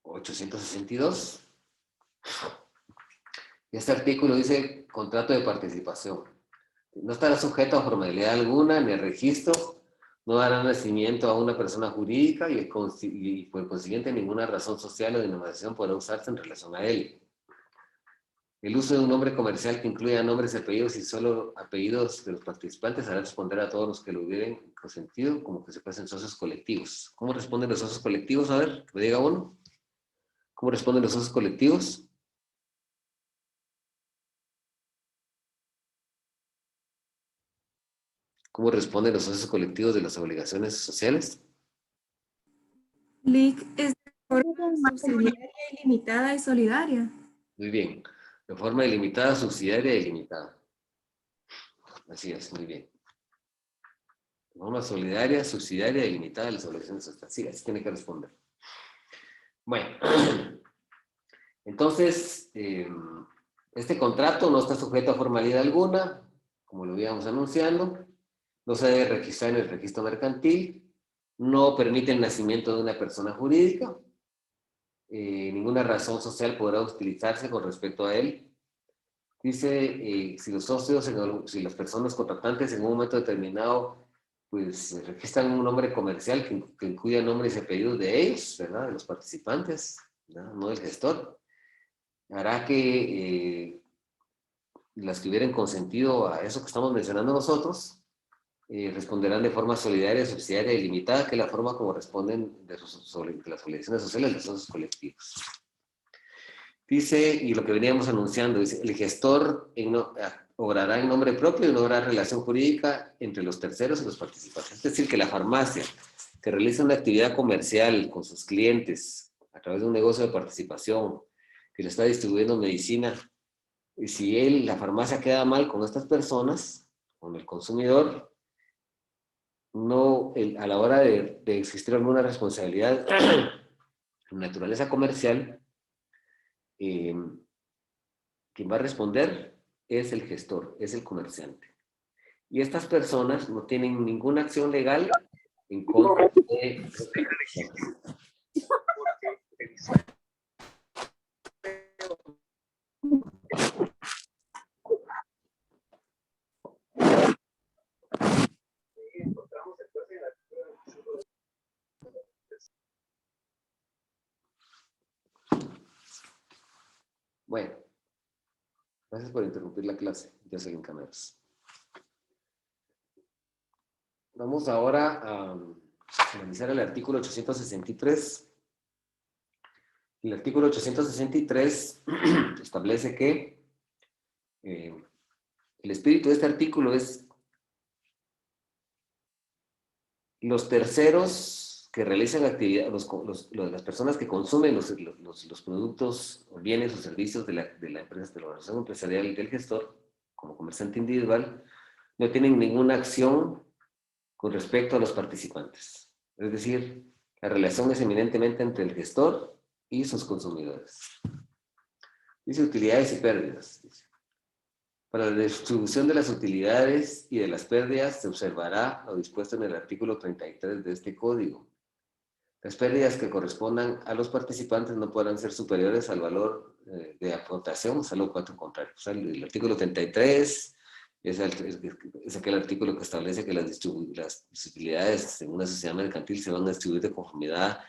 862. Este artículo dice contrato de participación. No estará sujeto a formalidad alguna ni a registro, no dará nacimiento a una persona jurídica y por consiguiente ninguna razón social o denominación podrá usarse en relación a él. El uso de un nombre comercial que incluya nombres y apellidos y solo apellidos de los participantes hará responder a todos los que lo hubieran consentido como que se pasen socios colectivos. ¿Cómo responden los socios colectivos? A ver, que me diga uno. ¿Cómo responden los socios colectivos? ¿Cómo responden los socios colectivos de las obligaciones sociales? LIC es de forma subsidiaria, ilimitada y solidaria. Muy bien. De forma ilimitada, subsidiaria e ilimitada. Así es, muy bien. De forma solidaria, subsidiaria e ilimitada de las obligaciones sociales. Sí, así tiene que responder. Bueno. Entonces, este contrato no está sujeto a formalidad alguna, como lo íbamos anunciando. No se debe registrar en el registro mercantil. No permite el nacimiento de una persona jurídica. Ninguna razón social podrá utilizarse con respecto a él. Dice, si los socios, si las personas contratantes en un momento determinado, pues registran un nombre comercial que incluya nombres y apellidos de ellos, ¿verdad? De los participantes, ¿verdad? No del gestor. Hará que las que hubieran consentido a eso que estamos mencionando nosotros, responderán de forma solidaria, subsidiaria y limitada, que es la forma como responden de las obligaciones sociales de los socios colectivos. Dice, y lo que veníamos anunciando, dice, el gestor obrará en nombre propio y no habrá relación jurídica entre los terceros y los participantes. Es decir, que la farmacia que realiza una actividad comercial con sus clientes a través de un negocio de participación, que le está distribuyendo medicina, y si la farmacia queda mal con estas personas, con el consumidor, no, a la hora de existir alguna responsabilidad de naturaleza comercial, quien va a responder es el gestor, es el comerciante. Y estas personas no tienen ninguna acción legal en contra de... Bueno, gracias por interrumpir la clase, Jocelyn Cameros. Vamos ahora a analizar el artículo 863. El artículo 863 establece que el espíritu de este artículo es los terceros que realizan actividad, las personas que consumen los productos, o bienes o servicios de la empresa, de la organización empresarial del gestor, como comerciante individual, no tienen ninguna acción con respecto a los participantes. Es decir, la relación es eminentemente entre el gestor y sus consumidores. Dice utilidades y pérdidas. Para la distribución de las utilidades y de las pérdidas se observará lo dispuesto en el artículo 33 de este código. Las pérdidas que correspondan a los participantes no podrán ser superiores al valor de aportación, salvo cuatro contrarios. O sea, el artículo 33 es aquel artículo que establece que las utilidades en una sociedad mercantil se van a distribuir de conformidad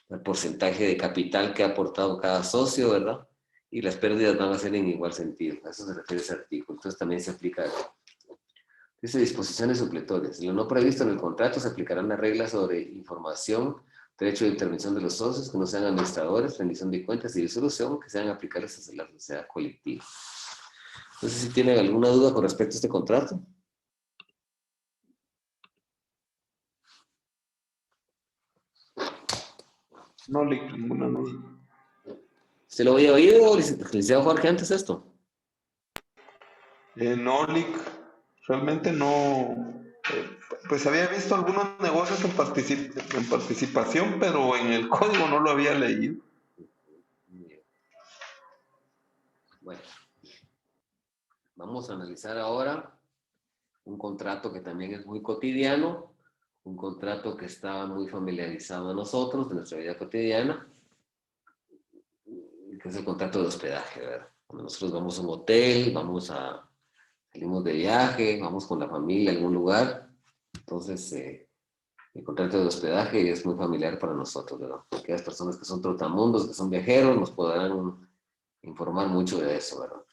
al porcentaje de capital que ha aportado cada socio, ¿verdad? Y las pérdidas van a ser en igual sentido. A eso se refiere ese artículo. Entonces también se aplica. Dice disposiciones supletorias. En lo no previsto en el contrato se aplicarán las reglas sobre información, derecho de intervención de los socios, que no sean administradores, rendición de cuentas y disolución, que sean aplicables a la sociedad colectiva. No sé si tienen alguna duda con respecto a este contrato. No, ninguna duda. ¿Se lo había oído, licenciado Jorge, antes esto? No, Lic, realmente no. Pues había visto algunos negocios en participación, pero en el código no lo había leído. Bueno, vamos a analizar ahora un contrato que también es muy cotidiano, un contrato que está muy familiarizado a nosotros, de nuestra vida cotidiana, que es el contrato de hospedaje, ¿verdad? Cuando nosotros vamos a un hotel, salimos de viaje, vamos con la familia a algún lugar, entonces el contrato de hospedaje es muy familiar para nosotros, ¿verdad? Aquellas personas que son trotamundos, que son viajeros, nos podrán informar mucho de eso, ¿verdad?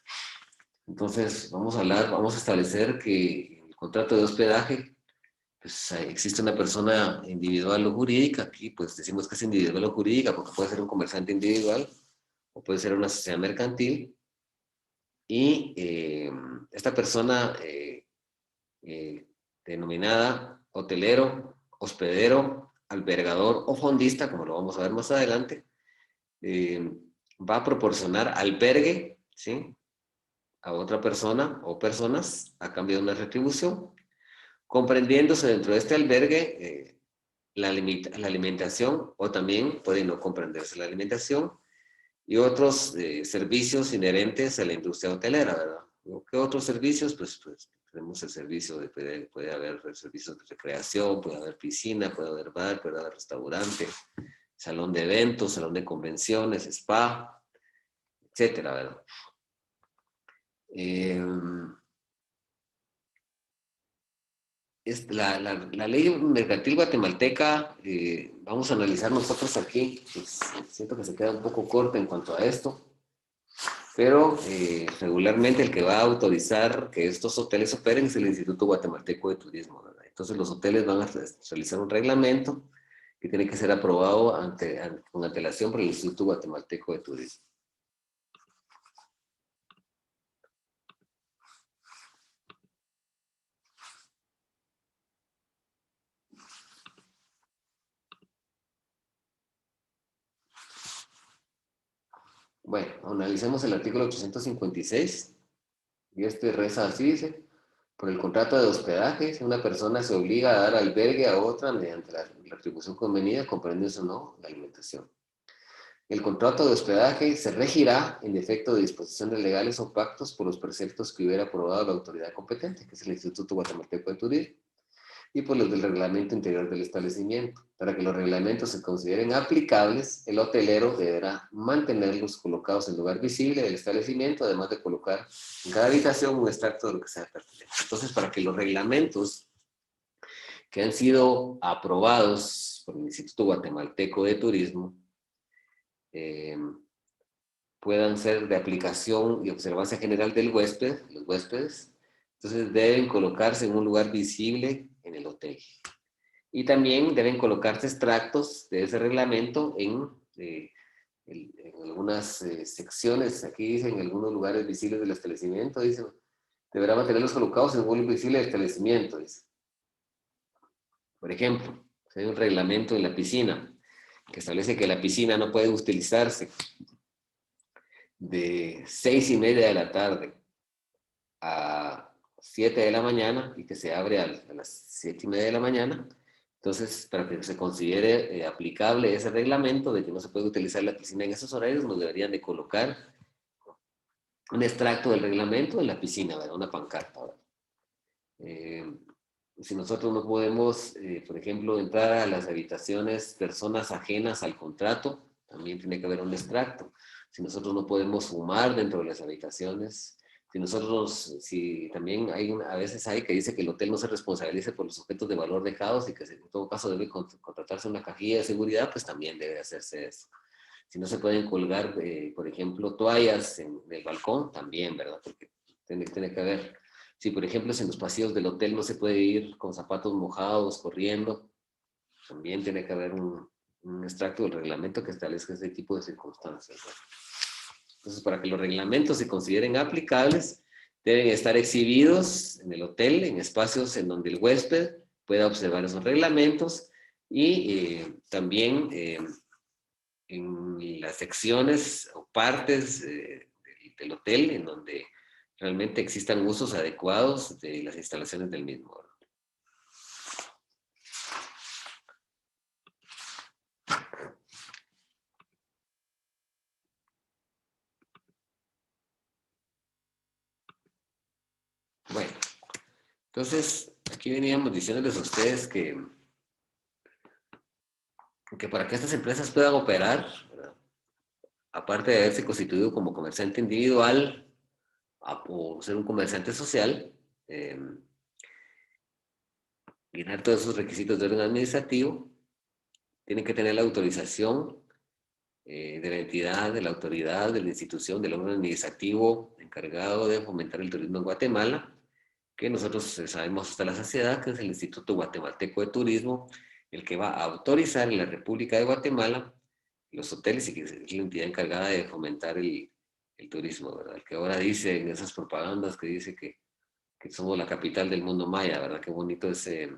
Entonces, vamos a establecer que el contrato de hospedaje, pues existe una persona individual o jurídica, aquí pues decimos que es individual o jurídica porque puede ser un comerciante individual o puede ser una sociedad mercantil, y esta persona denominada hotelero, hospedero, albergador o fondista, como lo vamos a ver más adelante, va a proporcionar albergue, ¿sí?, a otra persona o personas a cambio de una retribución, comprendiéndose dentro de este albergue la alimentación, o también puede no comprenderse la alimentación y otros servicios inherentes a la industria hotelera, ¿verdad? ¿Qué otros servicios? Pues tenemos el servicio puede haber servicios de recreación, puede haber piscina, puede haber bar, puede haber restaurante, salón de eventos, salón de convenciones, spa, etcétera, ¿verdad? La ley mercantil guatemalteca, vamos a analizar nosotros aquí, pues, siento que se queda un poco corta en cuanto a esto, pero regularmente el que va a autorizar que estos hoteles operen es el Instituto Guatemalteco de Turismo, ¿verdad? Entonces los hoteles van a realizar un reglamento que tiene que ser aprobado con antelación por el Instituto Guatemalteco de Turismo. Bueno, analicemos el artículo 856. Y este reza así, dice: por el contrato de hospedaje, si una persona se obliga a dar albergue a otra mediante la retribución convenida, comprendiéndose o no la alimentación. El contrato de hospedaje se regirá en efecto de disposiciones legales o pactos por los preceptos que hubiera aprobado la autoridad competente, que es el Instituto Guatemalteco de Turismo, y por los del reglamento interior del establecimiento. Para que los reglamentos se consideren aplicables, el hotelero deberá mantenerlos colocados en lugar visible del establecimiento, además de colocar en cada habitación un extracto de lo que sea pertinente. Entonces, para que los reglamentos que han sido aprobados por el Instituto Guatemalteco de Turismo puedan ser de aplicación y observancia general del huésped, los huéspedes, entonces deben colocarse en un lugar visible en el hotel. Y también deben colocarse extractos de ese reglamento en algunas secciones, aquí dicen, en algunos lugares visibles del establecimiento, dice, deberá mantenerlos colocados en un lugar visible del establecimiento, dice. Por ejemplo, hay un reglamento en la piscina que establece que la piscina no puede utilizarse de 6:30 de la tarde a 7 de la mañana y que se abre a las 7:30 de la mañana. Entonces, para que se considere aplicable ese reglamento de que no se puede utilizar la piscina en esos horarios, nos deberían de colocar un extracto del reglamento en la piscina, ¿verdad? Una pancarta, ¿verdad? Si nosotros no podemos, por ejemplo, entrar a las habitaciones personas ajenas al contrato, también tiene que haber un extracto. Si nosotros no podemos fumar dentro de las habitaciones, si también a veces hay que dice que el hotel no se responsabilice por los objetos de valor dejados y que en todo caso debe contratarse una cajilla de seguridad, pues también debe hacerse eso. Si no se pueden colgar, por ejemplo, toallas en el balcón, también, ¿verdad? Porque tiene que haber. Si, por ejemplo, en los pasillos del hotel no se puede ir con zapatos mojados, corriendo, también tiene que haber un extracto del reglamento que establezca ese tipo de circunstancias, ¿verdad? Entonces, para que los reglamentos se consideren aplicables, deben estar exhibidos en el hotel, en espacios en donde el huésped pueda observar esos reglamentos y también en las secciones o partes del hotel en donde realmente existan usos adecuados de las instalaciones del mismo. Bueno, entonces aquí veníamos diciéndoles a ustedes que para que estas empresas puedan operar, ¿verdad? Aparte de haberse constituido como comerciante individual o ser un comerciante social, llenar todos esos requisitos de orden administrativo, tienen que tener la autorización de la entidad, de la autoridad, de la institución, del órgano administrativo encargado de fomentar el turismo en Guatemala, que nosotros sabemos hasta la saciedad, que es el Instituto Guatemalteco de Turismo, el que va a autorizar en la República de Guatemala los hoteles y que es la entidad encargada de fomentar el turismo, ¿verdad? El que ahora dice en esas propagandas que dice que somos la capital del mundo maya, ¿verdad? Qué bonito qué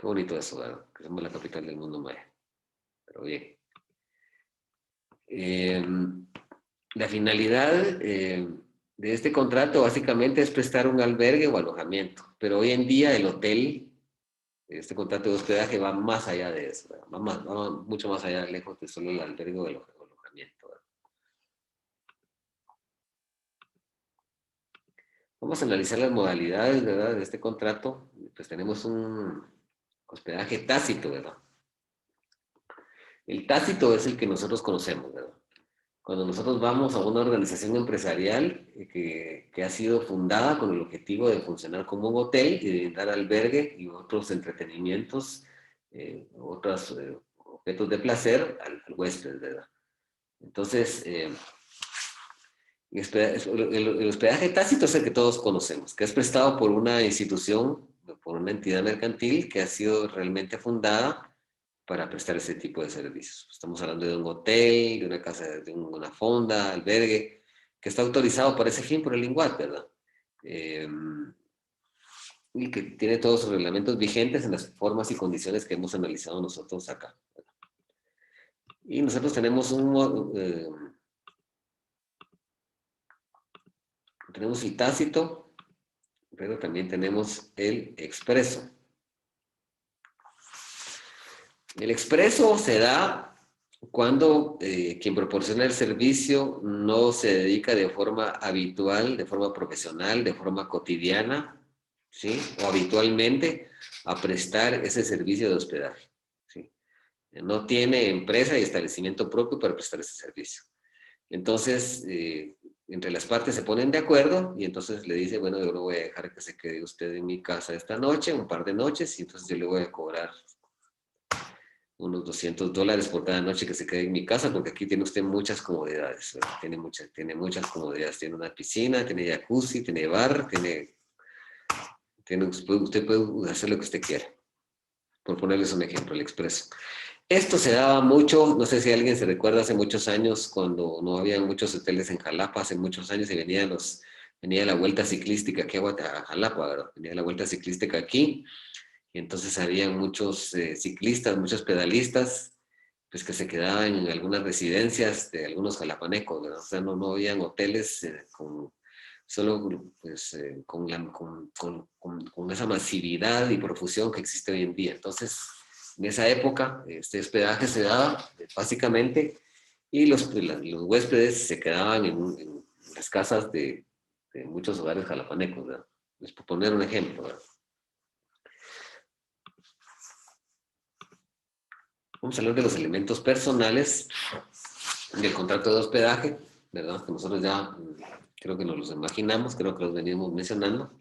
bonito eso, ¿verdad? Que somos la capital del mundo maya. Pero bien. La finalidad de este contrato básicamente es prestar un albergue o alojamiento, pero hoy en día el hotel, este contrato de hospedaje va más allá de eso, va mucho más allá, lejos de solo el albergue o el alojamiento, ¿verdad? Vamos a analizar las modalidades, ¿verdad? De este contrato. Pues tenemos un hospedaje tácito, ¿verdad? El tácito es el que nosotros conocemos, ¿verdad? Cuando nosotros vamos a una organización empresarial que ha sido fundada con el objetivo de funcionar como un hotel y de dar albergue y otros entretenimientos, otros objetos de placer al huésped, ¿verdad? Entonces, el hospedaje tácito es el que todos conocemos, que es prestado por una institución, por una entidad mercantil que ha sido realmente fundada para prestar ese tipo de servicios. Estamos hablando de un hotel, de una casa, de una fonda, albergue, que está autorizado para ese fin por el INGUAT, ¿verdad? Y que tiene todos sus reglamentos vigentes en las formas y condiciones que hemos analizado nosotros acá, ¿verdad? Y nosotros tenemos tenemos el tácito, pero también tenemos el expreso. El expreso se da cuando quien proporciona el servicio no se dedica de forma habitual, de forma profesional, de forma cotidiana, ¿sí? O habitualmente a prestar ese servicio de hospedaje, ¿sí? No tiene empresa y establecimiento propio para prestar ese servicio. Entonces, entre las partes se ponen de acuerdo y entonces le dice, bueno, yo lo voy a dejar que se quede usted en mi casa esta noche, un par de noches, y entonces yo le voy a cobrar unos $200 por cada noche que se quede en mi casa, porque aquí tiene usted muchas comodidades, ¿verdad? Tiene muchas comodidades, tiene una piscina, tiene jacuzzi, tiene bar, usted puede hacer lo que usted quiera, por ponerles un ejemplo, el expreso. Esto se daba mucho, no sé si alguien se recuerda hace muchos años, cuando no había muchos hoteles en Jalapa, hace muchos años, y venía la vuelta ciclística aquí a Jalapa, ¿verdad? Venía la vuelta ciclística aquí, y entonces había muchos ciclistas, muchos pedalistas, pues que se quedaban en algunas residencias de algunos jalapanecos, ¿verdad? O sea, no habían hoteles con esa masividad y profusión que existe hoy en día. Entonces, en esa época, este hospedaje se daba básicamente, y los huéspedes se quedaban en las casas de muchos hogares jalapanecos, ¿verdad? Les por poner un ejemplo, ¿verdad? Vamos a hablar de los elementos personales del contrato de hospedaje, ¿verdad? Que nosotros ya creo que nos los imaginamos, creo que los venimos mencionando.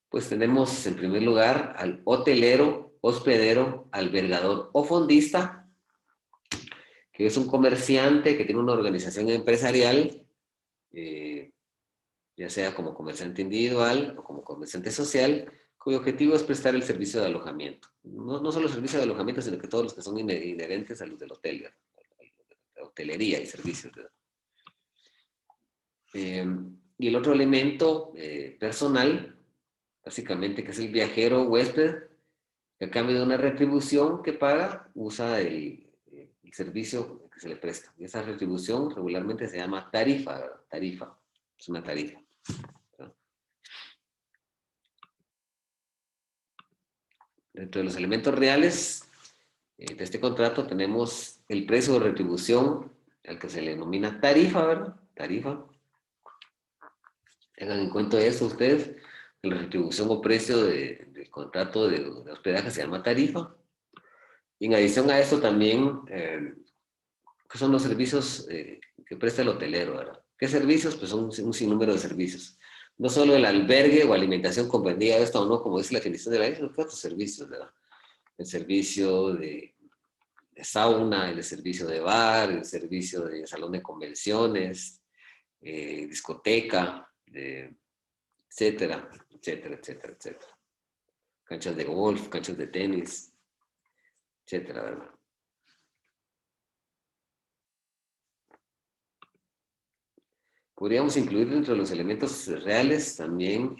Pues tenemos en primer lugar al hotelero, hospedero, albergador o fondista, que es un comerciante que tiene una organización empresarial, ya sea como comerciante individual o como comerciante social, cuyo objetivo es prestar el servicio de alojamiento. No solo el servicio de alojamiento, sino que todos los que son inherentes a los del hotel, ¿verdad? La hotelería y servicios, ¿verdad? Y el otro elemento personal, básicamente, que es el viajero huésped, que a cambio de una retribución que paga, usa el servicio que se le presta. Y esa retribución regularmente se llama tarifa, ¿verdad? Tarifa, es una tarifa, ¿verdad? Dentro de los elementos reales de este contrato tenemos el precio de retribución, al que se le denomina tarifa, ¿verdad? Tarifa. Tengan en cuenta eso ustedes, que la retribución o precio del contrato de hospedaje se llama tarifa. Y en adición a eso también, ¿qué son los servicios que presta el hotelero, ¿verdad? ¿Qué servicios? Pues son un sinnúmero de servicios. No solo el albergue o alimentación comprendida esto o no, como dice la definición de la ley, sino que otros servicios, ¿verdad? El servicio de sauna, el servicio de bar, el servicio de salón de convenciones, discoteca, etcétera, etcétera, etcétera, etcétera. Canchas de golf, canchas de tenis, etcétera, ¿verdad? Podríamos incluir dentro de los elementos reales también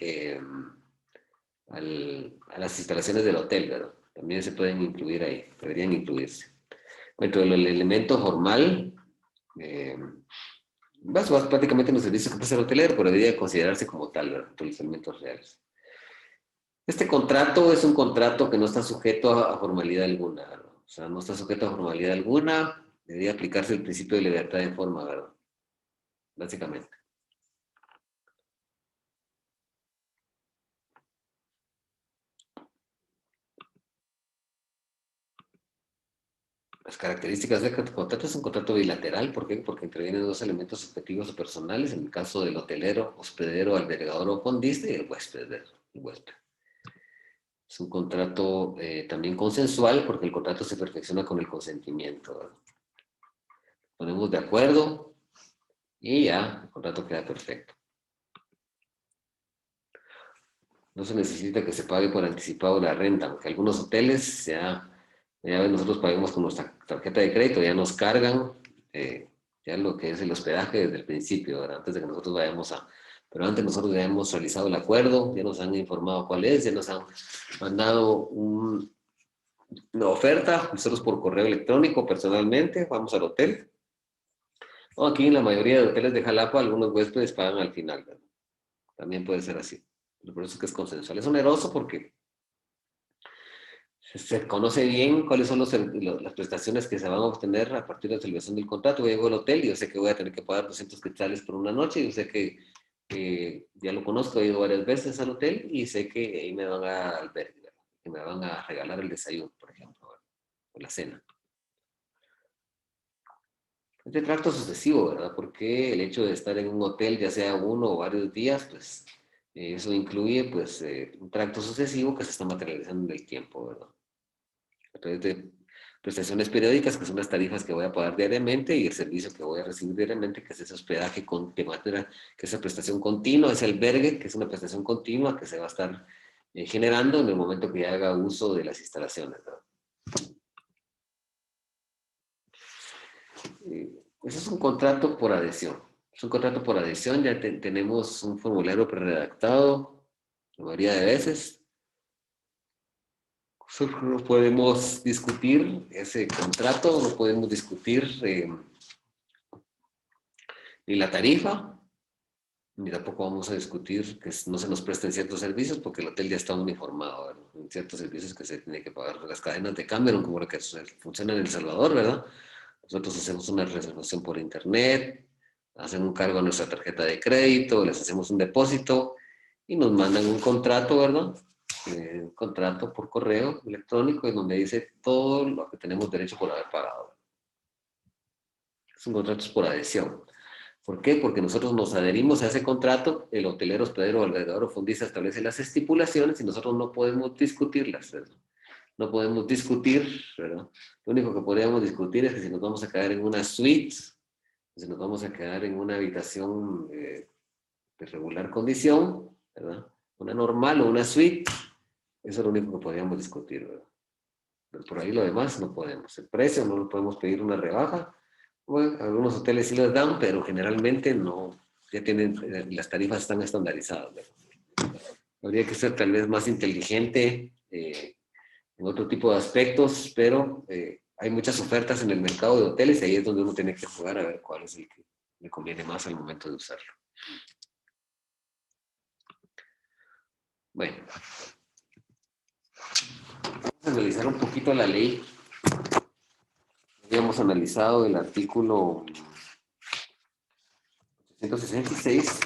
a las instalaciones del hotel, ¿verdad? También se pueden incluir ahí, deberían incluirse. Dentro del elemento formal, prácticamente los servicios que presta el hotelero, pero debería considerarse como tal, ¿verdad? Dentro de los elementos reales. Este contrato es un contrato que no está sujeto a formalidad alguna, ¿verdad? O sea, no está sujeto a formalidad alguna, debería aplicarse el principio de libertad de forma, ¿verdad? Básicamente. Las características del contrato es un contrato bilateral. ¿Por qué? Porque intervienen dos elementos subjetivos o personales, en el caso del hotelero, hospedero, albergador o fondista, y el huésped. Es un contrato también consensual, porque el contrato se perfecciona con el consentimiento, ¿verdad? Ponemos de acuerdo y ya, el contrato queda perfecto. No se necesita que se pague por anticipado la renta, aunque algunos hoteles ya nosotros pagamos con nuestra tarjeta de crédito, ya nos cargan ya lo que es el hospedaje desde el principio, ¿verdad? Antes de que nosotros vayamos a... Pero antes nosotros ya hemos realizado el acuerdo, ya nos han informado cuál es, ya nos han mandado una oferta, nosotros por correo electrónico, personalmente, vamos al hotel. O aquí en la mayoría de hoteles de Jalapa, algunos huéspedes pagan al final, ¿verdad? También puede ser así. Pero por eso es que es consensual. Es oneroso porque se conoce bien cuáles son las prestaciones que se van a obtener a partir de la celebración del contrato. Yo llego al hotel y yo sé que voy a tener que pagar 200 quetzales por una noche. Yo sé que ya lo conozco, he ido varias veces al hotel y sé que ahí me van a albergar, que me van a regalar el desayuno, por ejemplo, o la cena. Es de tracto sucesivo, ¿verdad? Porque el hecho de estar en un hotel, ya sea uno o varios días, pues eso incluye pues un tracto sucesivo que se está materializando en el tiempo, ¿verdad? A través de prestaciones periódicas, que son las tarifas que voy a pagar diariamente, y el servicio que voy a recibir diariamente, que es ese hospedaje que es esa prestación continua, ese albergue, que es una prestación continua que se va a estar generando en el momento que haga uso de las instalaciones, ¿verdad? Ese es un contrato por adhesión. Es un contrato por adhesión, ya tenemos un formulario preredactado la mayoría de veces. Nosotros no podemos discutir ese contrato, no podemos discutir ni la tarifa, ni tampoco vamos a discutir que no se nos presten ciertos servicios porque el hotel ya está uniformado, ¿verdad? En ciertos servicios que se tiene que pagar. Las cadenas de Cameron, como lo que funciona en El Salvador, ¿verdad? Nosotros hacemos una reservación por internet, hacen un cargo a nuestra tarjeta de crédito, les hacemos un depósito y nos mandan un contrato, ¿verdad? Un contrato por correo electrónico en donde dice todo lo que tenemos derecho por haber pagado. Son contratos por adhesión. ¿Por qué? Porque nosotros nos adherimos a ese contrato, el hotelero, hospedero, albergador o fondista establece las estipulaciones y nosotros no podemos discutirlas, ¿verdad? No podemos discutir, ¿verdad? Lo único que podríamos discutir es que si nos vamos a quedar en una suite, si nos vamos a quedar en una habitación de regular condición, ¿verdad? Una normal o una suite, eso es lo único que podríamos discutir, ¿verdad? Pero por ahí lo demás no podemos. El precio no lo podemos pedir una rebaja. Bueno, algunos hoteles sí los dan, pero generalmente no. Ya tienen, las tarifas están estandarizadas, ¿verdad? Habría que ser tal vez más inteligente en otro tipo de aspectos, pero hay muchas ofertas en el mercado de hoteles y ahí es donde uno tiene que jugar a ver cuál es el que le conviene más al momento de usarlo. Bueno, vamos a analizar un poquito la ley. Habíamos analizado el artículo 866.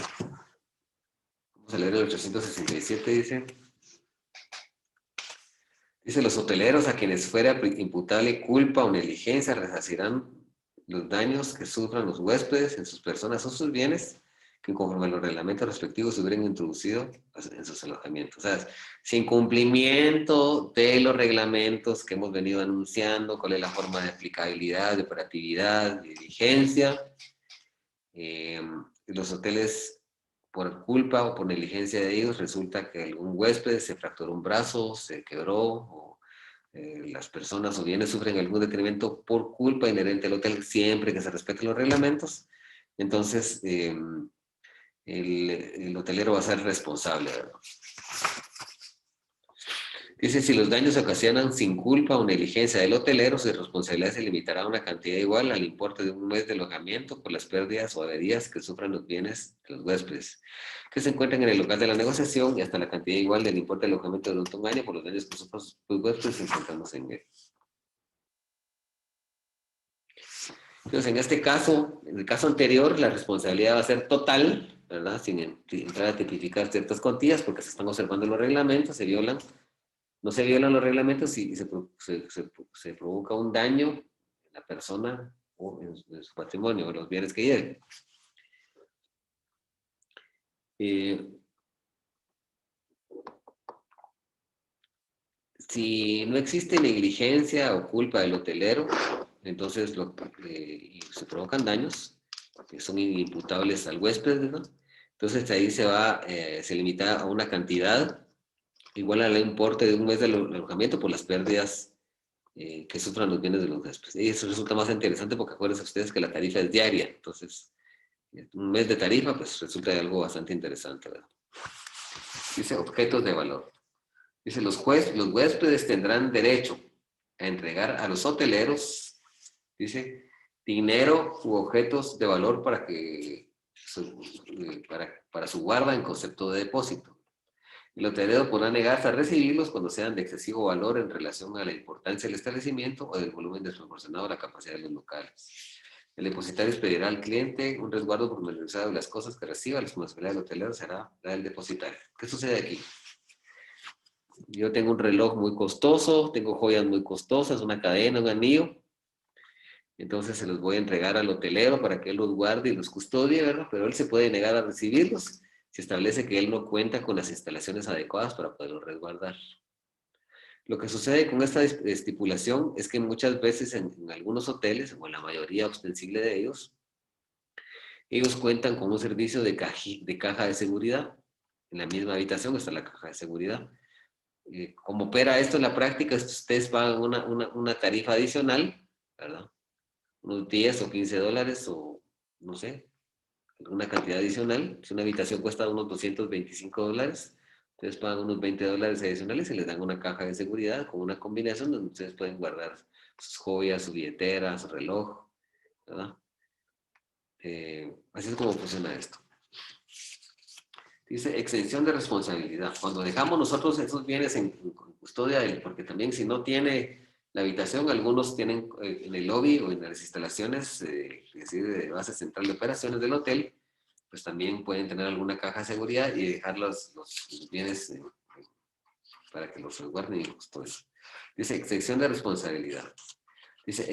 Vamos a leer el 867, dice, los hoteleros a quienes fuera imputable culpa o negligencia resarcirán los daños que sufran los huéspedes en sus personas o sus bienes que conforme a los reglamentos respectivos se hubieran introducido en sus alojamientos. O sea, sin cumplimiento de los reglamentos que hemos venido anunciando, cuál es la forma de aplicabilidad, de operatividad, de vigencia, los hoteles por culpa o por negligencia de ellos, resulta que algún huésped se fracturó un brazo, se quebró, o las personas o bienes sufren algún detrimento por culpa inherente al hotel, siempre que se respeten los reglamentos. Entonces, el hotelero va a ser responsable, ¿verdad? Dice, si los daños se ocasionan sin culpa o negligencia del hotelero, su responsabilidad se limitará a una cantidad igual al importe de un mes de alojamiento por las pérdidas o averías que sufran los bienes de los huéspedes que se encuentran en el local de la negociación y hasta la cantidad igual del importe de alojamiento durante un año por los daños que sufran los huéspedes encontrándose en él. Entonces, en este caso, en el caso anterior, la responsabilidad va a ser total, ¿verdad? Sin entrar a tipificar ciertas cuantías porque se están observando los reglamentos, se violan. No se violan los reglamentos y se provoca un daño en la persona o en su patrimonio o los bienes que lleve. Si no existe negligencia o culpa del hotelero, entonces se provocan daños que son imputables al huésped, ¿no? Entonces ahí se limita a una cantidad igual al importe de un mes de alojamiento por las pérdidas que sufran los bienes de los huéspedes. Y eso resulta más interesante porque acuérdense ustedes que la tarifa es diaria, entonces un mes de tarifa pues resulta de algo bastante interesante, ¿verdad? Dice objetos de valor. Dice los huéspedes tendrán derecho a entregar a los hoteleros, dice, dinero u objetos de valor para su guarda en concepto de depósito. El hotelero podrá negarse a recibirlos cuando sean de excesivo valor en relación a la importancia del establecimiento o del volumen desproporcionado a la capacidad de los locales. El depositario expedirá al cliente un resguardo pormenorizado de las cosas que reciba. La responsabilidad del hotelero será la del depositario. ¿Qué sucede aquí? Yo tengo un reloj muy costoso, tengo joyas muy costosas, una cadena, un anillo. Entonces se los voy a entregar al hotelero para que él los guarde y los custodie, ¿verdad? Pero él se puede negar a recibirlos si establece que él no cuenta con las instalaciones adecuadas para poderlos resguardar. Lo que sucede con esta estipulación es que muchas veces en algunos hoteles, o en la mayoría ostensible de ellos cuentan con un servicio de caja de seguridad. En la misma habitación está la caja de seguridad. Como opera esto en la práctica, ustedes pagan una tarifa adicional, ¿verdad? Unos 10 o 15 dólares o no sé, una cantidad adicional. Si una habitación cuesta unos 225 dólares, ustedes pagan unos 20 dólares adicionales y les dan una caja de seguridad con una combinación donde ustedes pueden guardar sus joyas, su billetera, su reloj, ¿verdad? Así es como funciona esto. Dice exención de responsabilidad. Cuando dejamos nosotros esos bienes en custodia, porque también si no tiene la habitación, algunos tienen en el lobby o en las instalaciones de base central de operaciones del hotel, pues también pueden tener alguna caja de seguridad y dejar los bienes para que los resguarden y custodien. Dice exención de responsabilidad. Dice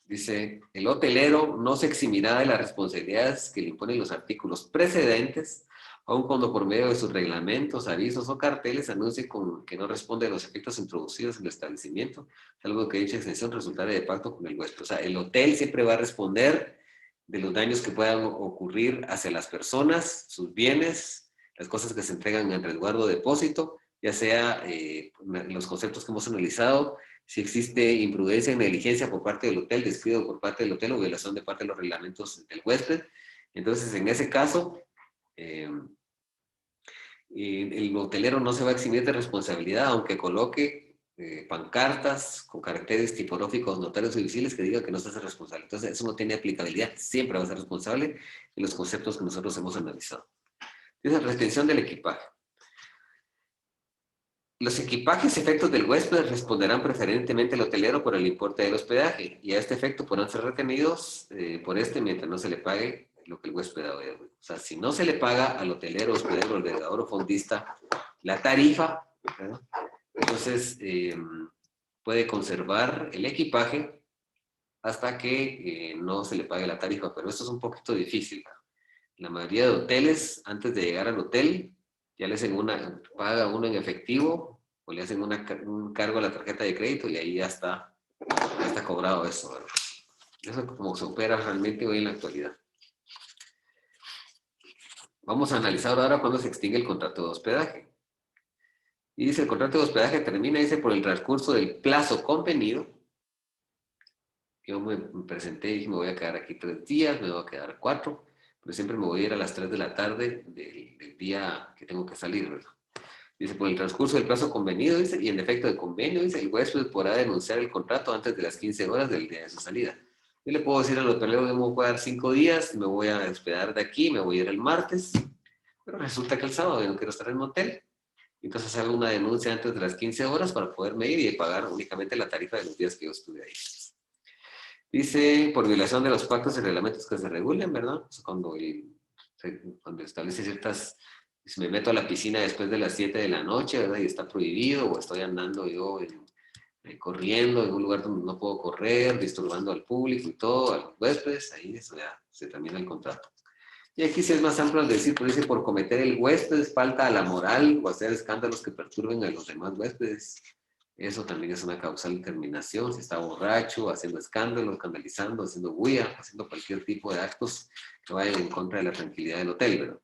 Dice, el hotelero no se eximirá de las responsabilidades que le imponen los artículos precedentes, aun cuando por medio de sus reglamentos, avisos o carteles anuncie que no responde a los efectos introducidos en el establecimiento, salvo que dicha exención resultara de pacto con el huésped. O sea, el hotel siempre va a responder de los daños que puedan ocurrir hacia las personas, sus bienes, las cosas que se entregan en resguardo o depósito, ya sea los conceptos que hemos analizado, si existe imprudencia, negligencia por parte del hotel, descuido por parte del hotel o violación de parte de los reglamentos del huésped. Entonces, en ese caso, el hotelero no se va a eximir de responsabilidad, aunque coloque pancartas con caracteres tipográficos notarios y visibles que digan que no se hace responsable. Entonces, eso no tiene aplicabilidad, siempre va a ser responsable en los conceptos que nosotros hemos analizado. Dice retención del equipaje. Los equipajes efectos del huésped responderán preferentemente al hotelero por el importe del hospedaje y a este efecto podrán ser retenidos por mientras no se le pague lo que el huésped ha dado. O sea, si no se le paga al hotelero, hospedero, albergador o fondista la tarifa, ¿verdad? Entonces puede conservar el equipaje hasta que no se le pague la tarifa, pero esto es un poquito difícil. La mayoría de hoteles, antes de llegar al hotel, ya le hacen paga uno en efectivo o le hacen un cargo a la tarjeta de crédito y ahí ya está cobrado eso, ¿verdad? Eso es como se opera realmente hoy en la actualidad. Vamos a analizar ahora cuándo se extingue el contrato de hospedaje. Y dice, el contrato de hospedaje termina, dice, por el transcurso del plazo convenido. Yo me presenté y dije, me voy a quedar aquí 3 días, me voy a quedar 4, pero siempre me voy a ir a las 3 de la tarde del día que tengo que salir, ¿verdad? Dice, por el transcurso del plazo convenido, dice, y en defecto de convenio, dice, el huésped podrá denunciar el contrato antes de las 15 horas del día de su salida. Yo le puedo decir al hotelero, me voy a dar 5 días, me voy a hospedar de aquí, me voy a ir el martes, pero resulta que el sábado yo no quiero estar en un hotel. Entonces hago una denuncia antes de las 15 horas para poderme ir y pagar únicamente la tarifa de los días que yo estuve ahí. Dice, por violación de los pactos y reglamentos que se regulen, ¿verdad? O sea, cuando establece ciertas... Si me meto a la piscina después de las 7 de la noche, ¿verdad? Y está prohibido, o estoy andando yo corriendo en un lugar donde no puedo correr, disturbando al público y todo, a los huéspedes, ahí eso ya se termina el contrato. Y aquí sí es más amplio al decir, pero dice, por cometer el huésped, falta a la moral o hacer escándalos que perturben a los demás huéspedes. Eso también es una causal de terminación, si está borracho, haciendo escándalos, escandalizando, haciendo bulla, haciendo cualquier tipo de actos que vayan en contra de la tranquilidad del hotel, ¿verdad?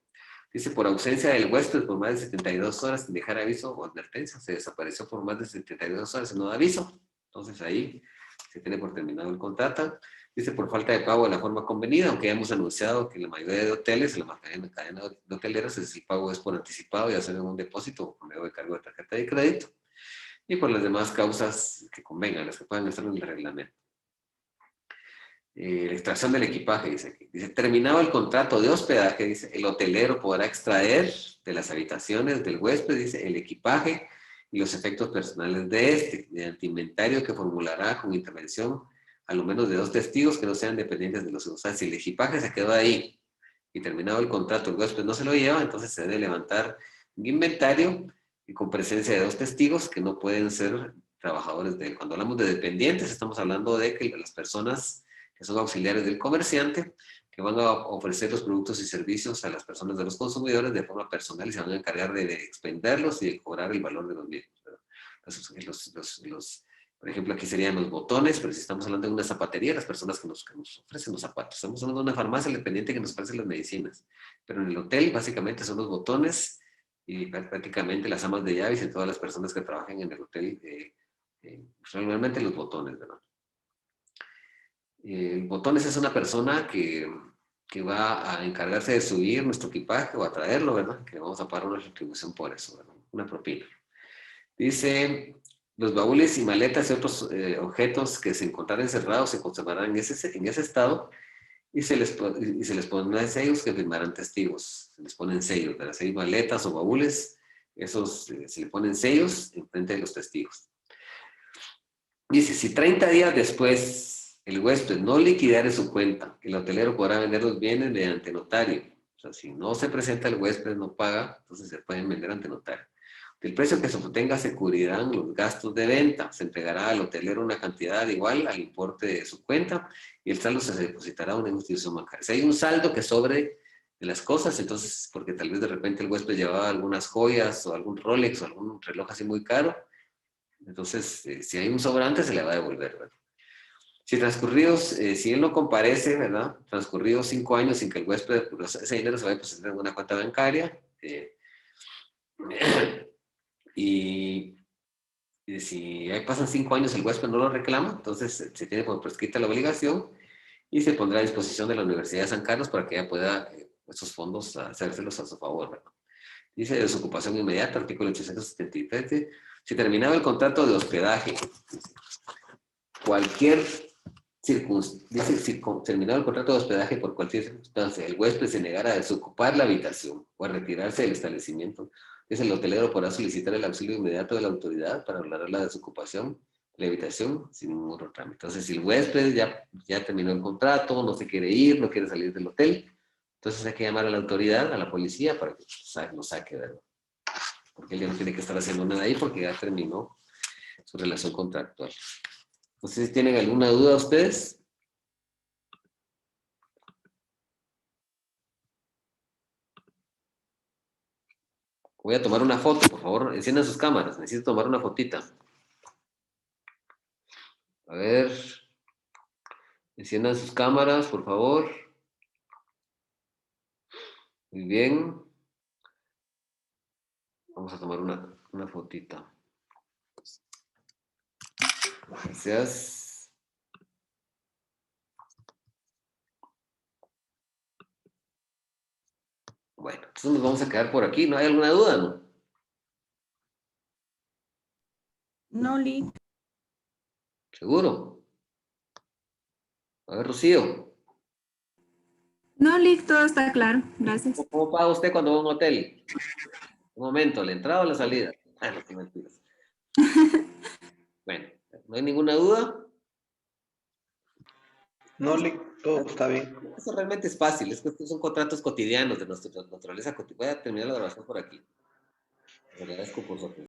Dice, por ausencia del huésped por más de 72 horas sin dejar aviso o advertencia, se desapareció por más de 72 horas sin no aviso. Entonces ahí se tiene por terminado el contrato. Dice por falta de pago de la forma convenida, aunque ya hemos anunciado que en la mayoría de hoteles, en la cadena de hoteleras, el pago es por anticipado y hacer un depósito o por medio de cargo de tarjeta de crédito. Y por las demás causas que convengan, las que puedan estar en el reglamento. La extracción del equipaje, dice aquí. Dice, terminado el contrato de hospedaje, dice, el hotelero podrá extraer de las habitaciones del huésped, dice, el equipaje y los efectos personales de este, mediante inventario que formulará con intervención a lo menos de 2 testigos que no sean dependientes de los usos. O sea, si el equipaje se quedó ahí y terminado el contrato el huésped no se lo lleva, entonces se debe levantar un inventario y con presencia de 2 testigos que no pueden ser trabajadores de él. Cuando hablamos de dependientes, estamos hablando de que las personas que son auxiliares del comerciante, que van a ofrecer los productos y servicios a las personas de los consumidores de forma personal y se van a encargar de expenderlos y de cobrar el valor de los mismos. Por ejemplo, aquí serían los botones, pero si estamos hablando de una zapatería, las personas que nos ofrecen los zapatos. Estamos hablando de una farmacia independiente que nos ofrece las medicinas. Pero en el hotel, básicamente, son los botones y prácticamente las amas de llaves y todas las personas que trabajan en el hotel, realmente los botones, ¿verdad? Botones es una persona que va a encargarse de subir nuestro equipaje o a traerlo, ¿verdad? Que le vamos a pagar una retribución por eso, ¿verdad? Una propina. Dice, los baúles y maletas y otros objetos que se encontrarán encerrados se conservarán en ese estado y se les pondrán sellos que firmarán testigos. Se les ponen sellos, ¿verdad? Si hay maletas o baúles, esos se le ponen sellos en frente de los testigos. Dice, si 30 días después el huésped no liquidare su cuenta, el hotelero podrá vender los bienes mediante notario. O sea, si no se presenta el huésped, no paga, entonces se pueden vender ante notario. Del precio que se obtenga se cubrirán los gastos de venta. Se entregará al hotelero una cantidad igual al importe de su cuenta y el saldo se depositará a una institución bancaria. Si hay un saldo que sobre de las cosas, entonces, porque tal vez de repente el huésped llevaba algunas joyas o algún Rolex o algún reloj así muy caro, entonces, si hay un sobrante, se le va a devolver, ¿verdad? Si si él no comparece, ¿verdad? Transcurridos 5 años sin que el huésped, pues, ese dinero se va a depositar en una cuenta bancaria, y si ahí pasan 5 años el huésped no lo reclama, entonces se tiene por prescrita la obligación y se pondrá a disposición de la Universidad de San Carlos para que ella pueda esos fondos hacérselos a su favor, ¿verdad? Dice desocupación inmediata, artículo 873. Si terminaba el contrato de hospedaje, cualquier circunstancia, si terminado el contrato de hospedaje por cualquier circunstancia, el huésped se negara a desocupar la habitación o a retirarse del establecimiento, dice el hotelero podrá solicitar el auxilio inmediato de la autoridad para lograr la desocupación de la habitación sin ningún otro trámite. Entonces, si el huésped ya terminó el contrato, no se quiere ir, no quiere salir del hotel, entonces hay que llamar a la autoridad, a la policía, para que lo saque, ¿verdad? Porque él ya no tiene que estar haciendo nada ahí porque ya terminó su relación contractual. No sé si tienen alguna duda ustedes. Voy a tomar una foto, por favor, enciendan sus cámaras, necesito tomar una fotita. A ver, enciendan sus cámaras, por favor. Muy bien. Vamos a tomar una fotita. Gracias. Bueno, entonces nos vamos a quedar por aquí. ¿No hay alguna duda, no? No, Lee. ¿Seguro? A ver, Rocío. No, Lee, todo está claro. Gracias. ¿Cómo paga usted cuando va a un hotel? Un momento, ¿la entrada o la salida? Ah, no, qué mentiras. Bueno, ¿no hay ninguna duda? No, todo está bien. Eso realmente es fácil, es que estos son contratos cotidianos de nuestra naturaleza cotidiana. Voy a terminar la grabación por aquí. Les agradezco por su atención.